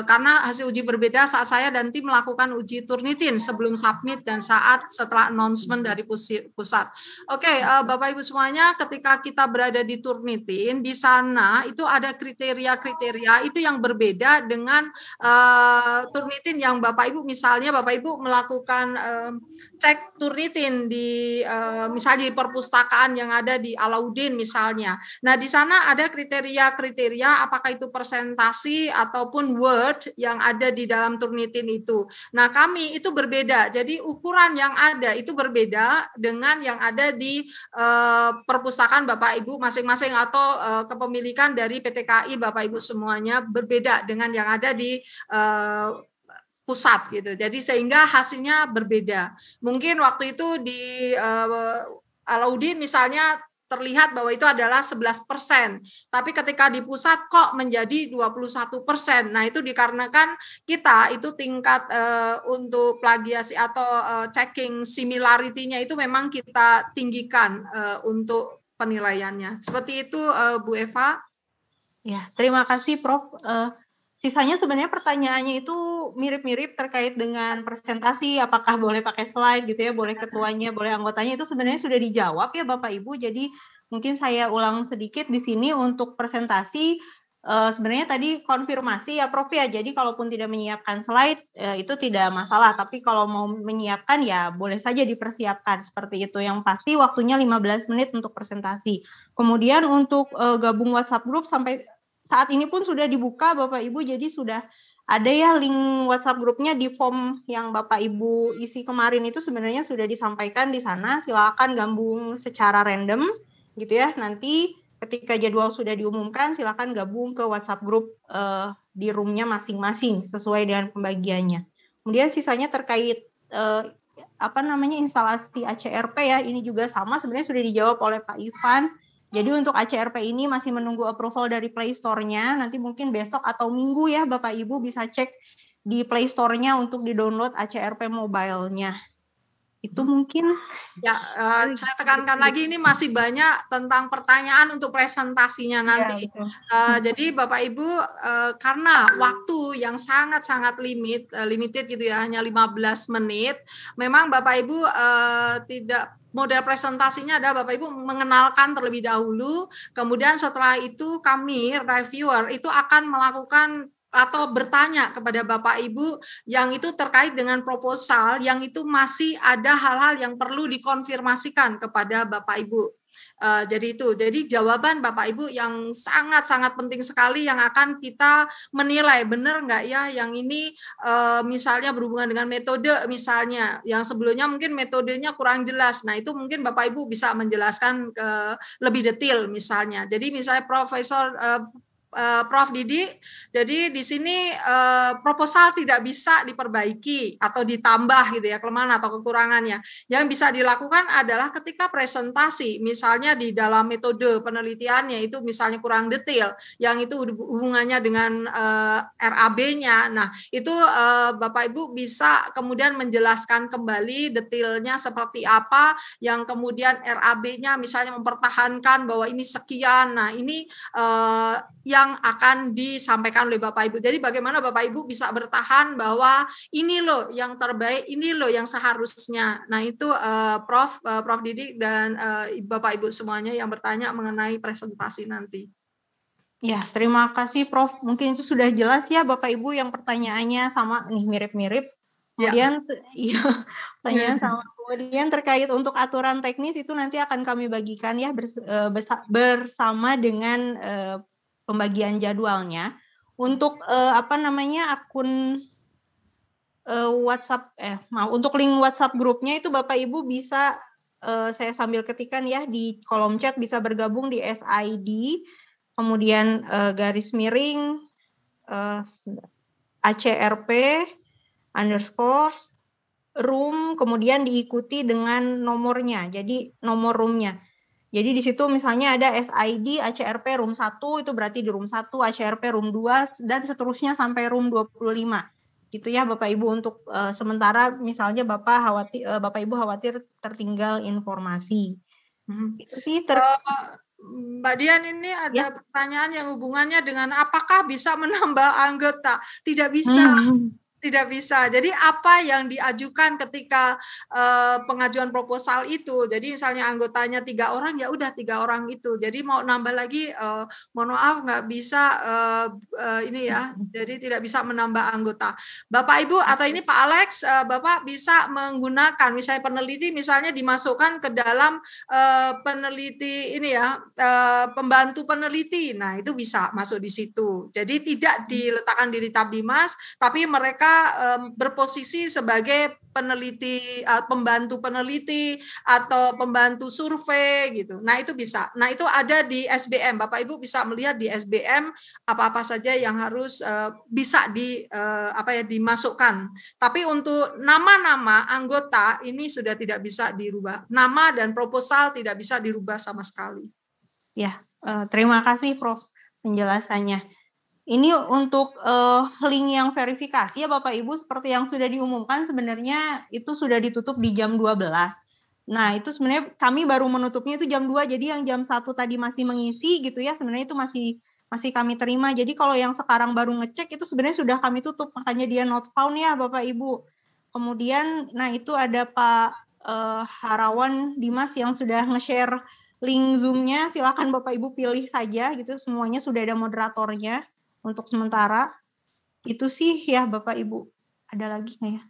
Karena hasil uji berbeda saat saya dan tim melakukan uji Turnitin sebelum submit dan saat setelah announcement dari pusat. Oke, Bapak Ibu semuanya, ketika kita berada di Turnitin, di sana itu ada kriteria-kriteria itu yang berbeda dengan Turnitin yang Bapak Ibu, misalnya Bapak Ibu melakukan cek Turnitin di misalnya di perpustakaan yang ada di Alauddin misalnya. Nah, di sana ada kriteria-kriteria apakah itu presentasi ataupun Word yang ada di dalam Turnitin itu. Nah, kami itu berbeda. Jadi ukuran yang ada itu berbeda dengan yang ada di perpustakaan Bapak Ibu masing-masing atau kepemilikan dari PTKI Bapak Ibu semuanya berbeda dengan yang ada di pusat gitu. Jadi sehingga hasilnya berbeda. Mungkin waktu itu di Alauddin misalnya terlihat bahwa itu adalah 11%, tapi ketika di pusat kok menjadi 21%. Nah, itu dikarenakan kita itu tingkat untuk plagiasi atau checking similarity-nya itu memang kita tinggikan untuk penilaiannya. Seperti itu, Bu Eva. Ya, terima kasih Prof. Sisanya sebenarnya pertanyaannya itu mirip-mirip terkait dengan presentasi, apakah boleh pakai slide gitu ya, boleh ketuanya, boleh anggotanya, itu sebenarnya sudah dijawab ya Bapak Ibu. Jadi mungkin saya ulang sedikit di sini untuk presentasi. Sebenarnya tadi konfirmasi ya Prof ya, jadi kalaupun tidak menyiapkan slide itu tidak masalah, tapi kalau mau menyiapkan ya boleh saja dipersiapkan seperti itu. Yang pasti waktunya 15 menit untuk presentasi. Kemudian untuk gabung WhatsApp group sampai saat ini pun sudah dibuka Bapak Ibu, jadi sudah ada ya link WhatsApp grupnya di form yang Bapak Ibu isi kemarin itu sebenarnya sudah disampaikan di sana. Silakan gabung secara random gitu ya. Nanti ketika jadwal sudah diumumkan silakan gabung ke WhatsApp grup di roomnya masing-masing sesuai dengan pembagiannya. Kemudian sisanya terkait instalasi ACRP ya, ini juga sama sebenarnya sudah dijawab oleh Pak Ivan. Jadi untuk ACRP ini masih menunggu approval dari Play Store-nya. Nanti mungkin besok atau minggu ya Bapak Ibu bisa cek di Play Store-nya untuk di-download ACRP mobile-nya. Itu mungkin. Ya, saya tekankan lagi ini masih banyak tentang pertanyaan untuk presentasinya nanti. Jadi Bapak Ibu, karena waktu yang sangat-sangat limited gitu ya, hanya 15 menit, memang Bapak Ibu tidak model presentasinya adalah Bapak Ibu mengenalkan terlebih dahulu, kemudian setelah itu kami reviewer itu akan melakukan atau bertanya kepada Bapak Ibu yang itu terkait dengan proposal yang itu masih ada hal-hal yang perlu dikonfirmasikan kepada Bapak Ibu. Jadi jawaban Bapak Ibu yang sangat-sangat penting sekali yang akan kita menilai benar nggak ya yang ini misalnya berhubungan dengan metode misalnya yang sebelumnya mungkin metodenya kurang jelas. Nah itu mungkin Bapak Ibu bisa menjelaskan lebih detail misalnya. Jadi misalnya Prof. Didi, jadi di sini proposal tidak bisa diperbaiki atau ditambah gitu ya kelemahan atau kekurangannya. Yang bisa dilakukan adalah ketika presentasi, misalnya di dalam metode penelitiannya itu misalnya kurang detail, yang itu hubungannya dengan RAB-nya. Nah itu Bapak Ibu bisa kemudian menjelaskan kembali detailnya seperti apa, yang kemudian RAB-nya misalnya mempertahankan bahwa ini sekian. Nah ini yang akan disampaikan oleh Bapak Ibu. Jadi bagaimana Bapak Ibu bisa bertahan bahwa ini loh yang terbaik, ini loh yang seharusnya. Nah itu Prof. Didi dan Bapak Ibu semuanya yang bertanya mengenai presentasi nanti. Ya, terima kasih Prof. Mungkin itu sudah jelas ya Bapak Ibu yang pertanyaannya sama nih mirip-mirip. Kemudian pertanyaan sama. Kemudian terkait untuk aturan teknis itu nanti akan kami bagikan ya bersama dengan pembagian jadwalnya. Untuk akun WhatsApp untuk link WhatsApp grupnya itu Bapak Ibu bisa saya sambil ketikan ya di kolom chat, bisa bergabung di SID kemudian garis miring ACRP _room kemudian diikuti dengan nomornya. Jadi nomor roomnya. Jadi di situ misalnya ada SID ACRP room 1 itu berarti di room 1, ACRP room 2 dan seterusnya sampai room 25. Gitu ya Bapak Ibu untuk sementara misalnya Bapak Ibu khawatir tertinggal informasi. Itu sih Mbak Dian ini ada pertanyaan yang hubungannya dengan apakah bisa menambah anggota? Tidak bisa. Tidak bisa. Jadi apa yang diajukan ketika pengajuan proposal itu, jadi misalnya anggotanya 3 orang, ya udah 3 orang itu. Jadi mau nambah lagi, mohon maaf nggak bisa ini ya. Jadi tidak bisa menambah anggota. Bapak Ibu atau ini Pak Alex, Bapak bisa menggunakan misalnya peneliti, misalnya dimasukkan ke dalam peneliti ini ya, pembantu peneliti. Nah itu bisa masuk di situ. Jadi tidak diletakkan di Tabdimas, tapi mereka berposisi sebagai peneliti, pembantu peneliti atau pembantu survei gitu. Nah itu bisa. Nah itu ada di SBM. Bapak Ibu bisa melihat di SBM apa-apa saja yang harus bisa dimasukkan. Tapi untuk nama-nama anggota ini sudah tidak bisa dirubah. Nama dan proposal tidak bisa dirubah sama sekali. Ya, terima kasih Prof penjelasannya. Ini untuk link yang verifikasi ya Bapak Ibu, seperti yang sudah diumumkan sebenarnya itu sudah ditutup di jam 12. Nah itu sebenarnya kami baru menutupnya itu jam 2, jadi yang jam 1 tadi masih mengisi gitu ya, sebenarnya itu masih kami terima. Jadi kalau yang sekarang baru ngecek itu sebenarnya sudah kami tutup, makanya dia not found ya Bapak Ibu. Kemudian nah itu ada Pak Harawan Dimas yang sudah nge-share link Zoom-nya, silakan Bapak Ibu pilih saja gitu, semuanya sudah ada moderatornya. Untuk sementara itu sih ya Bapak Ibu. Ada lagi nggak ya?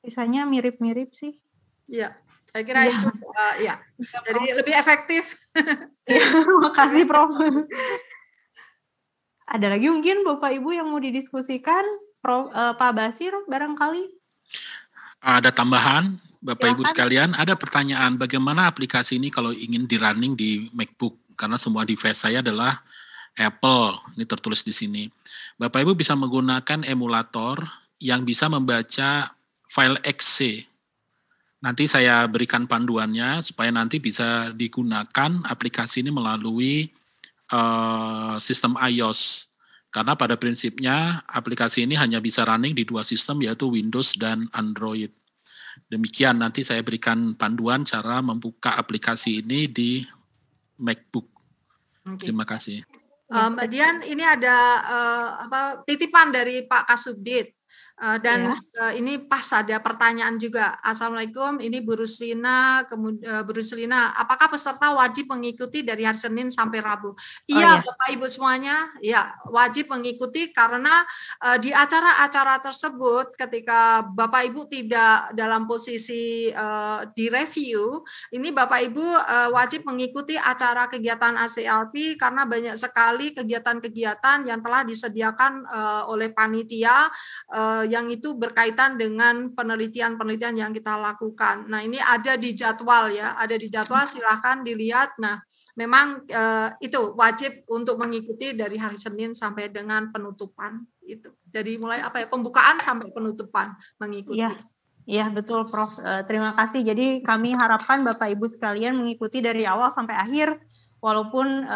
Sisanya mirip-mirip sih. Iya, saya kira itu ya. Jadi lebih efektif. Ya, makasih Prof. Ada lagi mungkin Bapak Ibu yang mau didiskusikan, Pak Basir barangkali? Ada tambahan Bapak Ibu sekalian, ada pertanyaan bagaimana aplikasi ini kalau ingin di-running di MacBook, karena semua device saya adalah Apple, ini tertulis di sini. Bapak Ibu bisa menggunakan emulator yang bisa membaca file exe. Nanti saya berikan panduannya supaya nanti bisa digunakan aplikasi ini melalui sistem iOS. Karena pada prinsipnya aplikasi ini hanya bisa running di 2 sistem yaitu Windows dan Android. Demikian nanti saya berikan panduan cara membuka aplikasi ini di MacBook. Terima kasih. Mbak Dian, ini ada titipan dari Pak Kasubdit. Dan ini pas ada pertanyaan juga. Assalamualaikum, ini Bu Ruslina. Bu Ruslina, apakah peserta wajib mengikuti dari hari Senin sampai Rabu? Iya, Bapak Ibu semuanya, ya wajib mengikuti karena di acara-acara tersebut ketika Bapak Ibu tidak dalam posisi direview, ini Bapak Ibu wajib mengikuti acara kegiatan ACRP karena banyak sekali kegiatan-kegiatan yang telah disediakan oleh panitia yang itu berkaitan dengan penelitian-penelitian yang kita lakukan. Nah, ini ada di jadwal ya, ada di jadwal, silahkan dilihat. Nah, memang itu wajib untuk mengikuti dari hari Senin sampai dengan penutupan itu. Jadi mulai pembukaan sampai penutupan mengikuti. Iya, betul Prof. Terima kasih. Jadi kami harapkan Bapak Ibu sekalian mengikuti dari awal sampai akhir, walaupun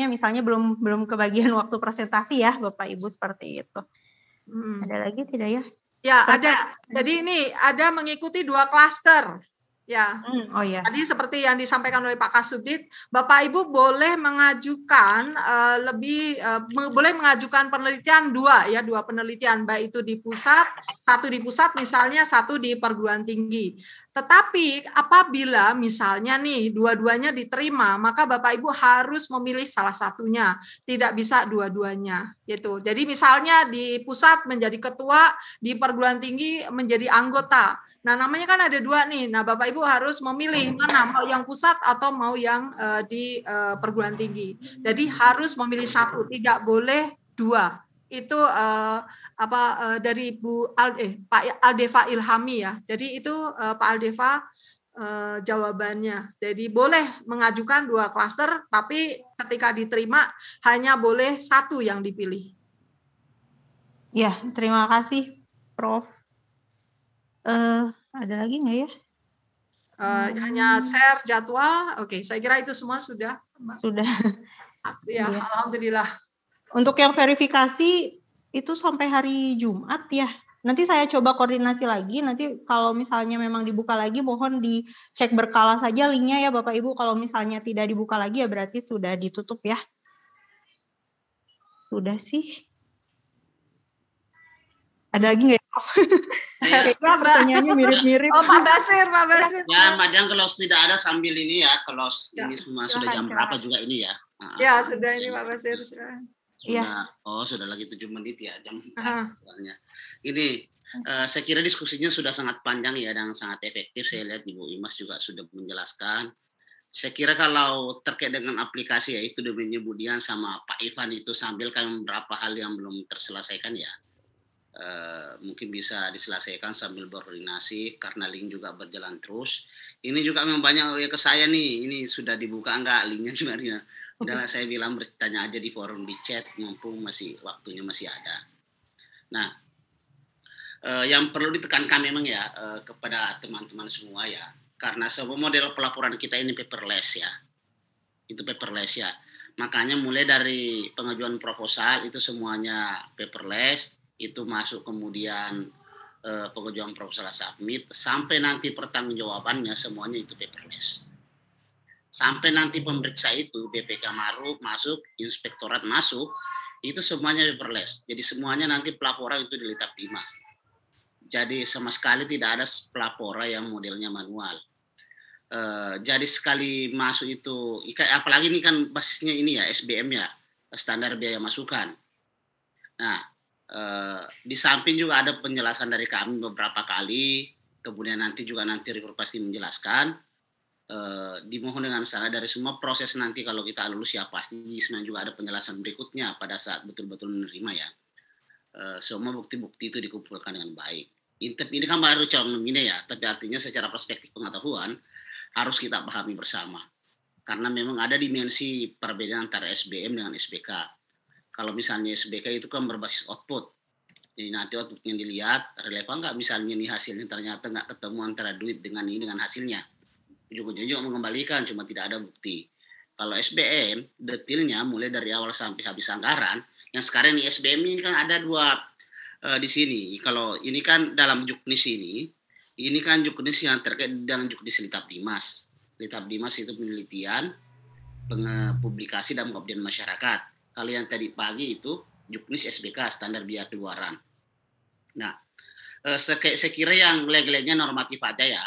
misalnya belum kebagian waktu presentasi ya Bapak Ibu, seperti itu. Ada lagi tidak ya? Ya, ada. Jadi ini ada mengikuti 2 klaster. Ya. Tadi seperti yang disampaikan oleh Pak Kasubdit, Bapak Ibu boleh mengajukan boleh mengajukan penelitian 2 penelitian, baik itu di pusat, 1 di pusat misalnya, 1 di perguruan tinggi. Tetapi apabila misalnya nih dua-duanya diterima, maka Bapak Ibu harus memilih salah satunya, tidak bisa dua-duanya gitu. Jadi misalnya di pusat menjadi ketua, di perguruan tinggi menjadi anggota. Nah, namanya kan ada 2 nih. Nah, Bapak Ibu harus memilih mana, mau yang pusat atau mau yang di perguruan tinggi. Jadi harus memilih 1, tidak boleh 2. Itu dari Pak Aldeva Ilhami ya. Jadi itu Pak Aldeva jawabannya. Jadi boleh mengajukan 2 klaster, tapi ketika diterima hanya boleh 1 yang dipilih. Ya, terima kasih Prof. Ada lagi nggak ya? Hanya share jadwal. Oke, saya kira itu semua sudah. Sudah. Ya, alhamdulillah. Untuk yang verifikasi itu sampai hari Jumat ya. Nanti saya coba koordinasi lagi. Nanti kalau misalnya memang dibuka lagi, mohon dicek berkala saja linknya ya Bapak Ibu. Kalau misalnya tidak dibuka lagi ya berarti sudah ditutup ya. Sudah sih. Ada lagi nggak? Pertanyaannya mirip-mirip. Pak Basir. Ya, Madang, kalau tidak ada sambil ini ya, kalau ini semua sudah jam berapa juga ini ya? Ya, sudah ini Pak Basir. Sudah lagi 7 menit ya jam. Ini saya kira diskusinya sudah sangat panjang ya dan sangat efektif. Saya lihat Ibu Imas juga sudah menjelaskan. Saya kira kalau terkait dengan aplikasi ya itu domainnya Bu Dian sama Pak Ivan itu, sambil kan beberapa hal yang belum terselesaikan ya. Mungkin bisa diselesaikan sambil berkoordinasi karena link juga berjalan terus. Ini juga memang banyak ke saya nih, ini sudah dibuka enggak linknya juga nih. Udahlah saya bilang bertanya aja di forum di chat, mumpung waktunya masih ada. Nah, yang perlu ditekankan memang ya kepada teman-teman semua ya, karena semua model pelaporan kita ini paperless ya, itu paperless ya. Makanya mulai dari pengajuan proposal itu semuanya paperless, itu masuk kemudian pengajuan proposal submit, sampai nanti pertanggungjawabannya semuanya itu paperless. Sampai nanti pemeriksa itu, BPK masuk, inspektorat masuk, itu semuanya paperless. Jadi semuanya nanti pelaporan itu di Litap Dimas. Jadi sama sekali tidak ada pelaporan yang modelnya manual. Jadi sekali masuk itu, apalagi ini kan basisnya ini ya, SBM ya, standar biaya masukan. Nah, di samping juga ada penjelasan dari kami beberapa kali, kemudian nanti reviewer pasti menjelaskan. Dimohon dengan sangat dari semua proses nanti kalau kita lulus ya pasti sebenarnya juga ada penjelasan berikutnya pada saat betul-betul menerima ya. Semua bukti-bukti itu dikumpulkan dengan baik. Ini kan baru calon nomine ya, tapi artinya secara perspektif pengetahuan harus kita pahami bersama. Karena memang ada dimensi perbedaan antara SBM dengan SBK. Kalau misalnya SBK itu kan berbasis output. Jadi nanti outputnya dilihat, relevan nggak misalnya nih hasilnya ternyata nggak ketemu antara duit dengan ini dengan hasilnya. Ujung-ujungnya mengembalikan, cuma tidak ada bukti. Kalau SBM, detailnya mulai dari awal sampai habis anggaran, yang sekarang di SBM ini kan ada 2 di sini. Kalau ini kan dalam juknis ini, ini kan juknis yang terkait dengan juknis Litap Dimas. Litap Dimas itu penelitian, publikasi dan pengabdian masyarakat. Kalau yang tadi pagi itu juknis SBK, standar biaya keluaran. Nah, saya kira yang leg-legnya normatif aja ya.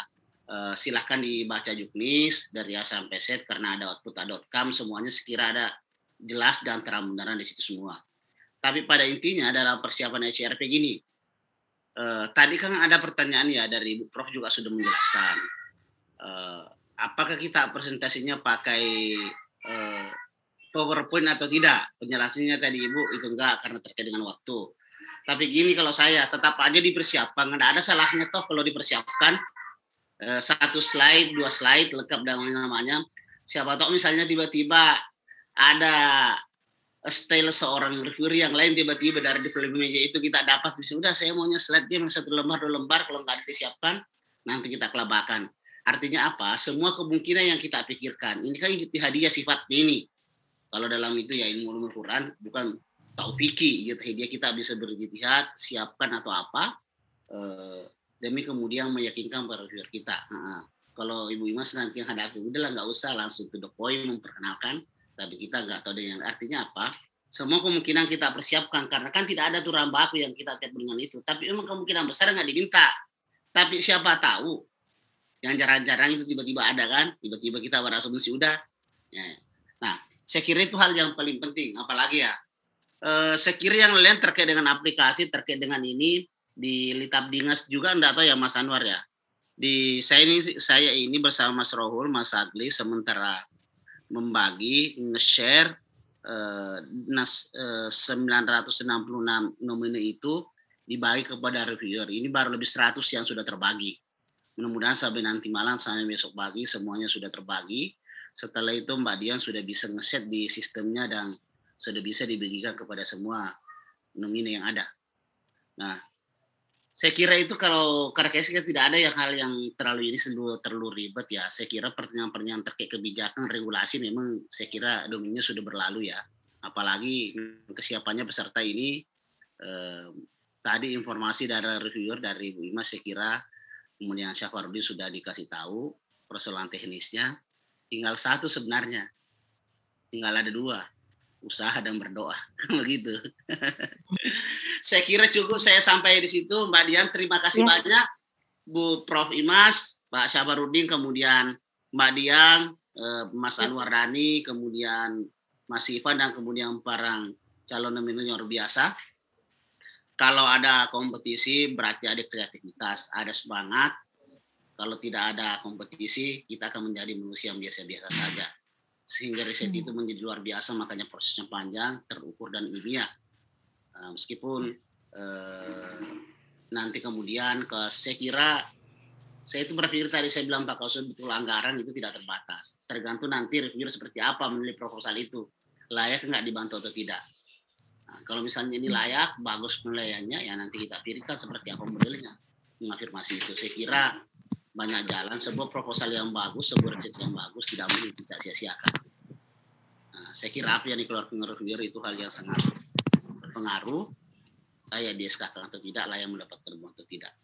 Silahkan dibaca juknis dari A sampai Z karena ada output, ada outcome, semuanya sekira ada jelas dan terang-benerang di situ semua. Tapi pada intinya dalam persiapan HRP gini, tadi kan ada pertanyaan ya dari Ibu Prof juga sudah menjelaskan. Apakah kita presentasinya pakai PowerPoint atau tidak? Penjelasannya tadi Ibu itu enggak karena terkait dengan waktu. Tapi gini kalau saya tetap aja dipersiapkan, nggak ada salahnya toh kalau dipersiapkan 1 slide, 2 slide lengkap dengan namanya. Siapa tahu misalnya tiba-tiba ada style seorang reviewer yang lain tiba-tiba dari di meja itu kita dapat, sudah saya maunya slide-nya 1 lembar 2 lembar, kalau nggak disiapkan nanti kita kelabakan. Artinya apa? Semua kemungkinan yang kita pikirkan ini kan ijtihadiyah sifatnya ini. Kalau dalam itu ya ilmu ulumul Quran bukan taufiki, ijtihadiyah kita bisa berijtihad, siapkan atau apa demi kemudian meyakinkan para reviewer kita. Kalau Ibu Imas nanti yang hadapi udahlah nggak usah langsung to the point memperkenalkan. Tapi kita nggak tahu dengan artinya apa. Semua kemungkinan kita persiapkan karena kan tidak ada aturan baku yang kita lihat dengan itu. Tapi memang kemungkinan besar nggak diminta. Tapi siapa tahu yang jarang-jarang itu tiba-tiba ada kan? Tiba-tiba kita berasumsi udah. Ya. Nah, saya kira itu hal yang paling penting. Apalagi ya, saya kira yang lain terkait dengan aplikasi, terkait dengan ini di Litap Dinas juga enggak tahu ya Mas Anwar ya. Saya ini bersama Mas Rohul, Mas Agli sementara membagi, nge-share 966 nomine itu dibagi kepada reviewer. Ini baru lebih 100 yang sudah terbagi. Mudah-mudahan sampai nanti malam, sampai besok pagi semuanya sudah terbagi. Setelah itu Mbak Dian sudah bisa nge-set di sistemnya dan sudah bisa dibagikan kepada semua nomine yang ada. Nah, saya kira itu kalau karakteristik tidak ada hal yang terlalu ribet ya. Saya kira pertanyaan-pertanyaan terkait kebijakan regulasi memang saya kira domainnya sudah berlalu ya. Apalagi kesiapannya peserta ini tadi informasi dari reviewer dari Ibu Imas saya kira kemudian Syafarudin sudah dikasih tahu persoalan teknisnya. Tinggal 1 sebenarnya. Tinggal ada 2. Usaha dan berdoa, begitu. Saya kira cukup saya sampai di situ, Mbak Dian. Terima kasih banyak, Bu Prof Imas, Pak Syafarudin, kemudian Mbak Dian, Mas Anwar Rani, kemudian Mas Ivan, dan kemudian para calon nomine luar biasa. Kalau ada kompetisi berarti ada kreativitas, ada semangat. Kalau tidak ada kompetisi, kita akan menjadi manusia yang biasa-biasa saja. Sehingga riset itu menjadi luar biasa, makanya prosesnya panjang, terukur dan ilmiah. Meskipun nanti kemudian saya kira saya itu berpikir tadi saya bilang Pak Kausul betul anggaran itu tidak terbatas. Tergantung nanti reviewer seperti apa menilai proposal itu, layak nggak dibantu atau tidak. Nah, kalau misalnya ini layak, bagus penilaiannya, ya nanti kita pilihkan seperti apa modelnya, mengafirmasi itu. Saya kira banyak jalan, sebuah proposal yang bagus, sebuah riset yang bagus tidak mungkin tidak sia-siakan. Nah, saya kira apa yang dikeluarkan reviewer itu hal yang sangat berpengaruh, layak di SK atau tidak, layak mendapatkan uang atau tidak.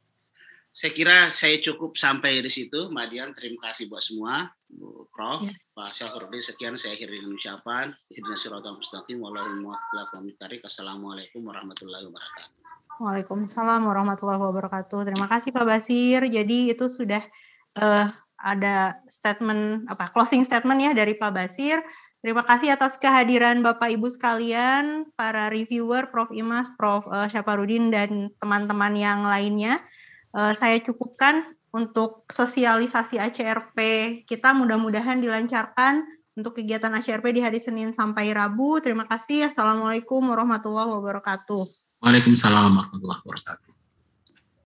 Saya kira saya cukup sampai di situ, Mbak Dian. Terima kasih buat semua, Bu Prof, Pak Syafarudin. Sekian saya akhiri dengan ucapan. Ihdinas siratal mustaqim, wallahul muwaffiq. Assalamualaikum warahmatullahi wabarakatuh. Waalaikumsalam warahmatullahi wabarakatuh. Terima kasih Pak Basir. Jadi itu sudah ada closing statement ya dari Pak Basir. Terima kasih atas kehadiran Bapak Ibu sekalian, para reviewer, Prof Imas, Prof Syafarudin, dan teman-teman yang lainnya. Saya cukupkan untuk sosialisasi ACRP kita, mudah-mudahan dilancarkan untuk kegiatan ACRP di hari Senin sampai Rabu. Terima kasih. Assalamualaikum warahmatullahi wabarakatuh. Waalaikumsalam warahmatullahi wabarakatuh.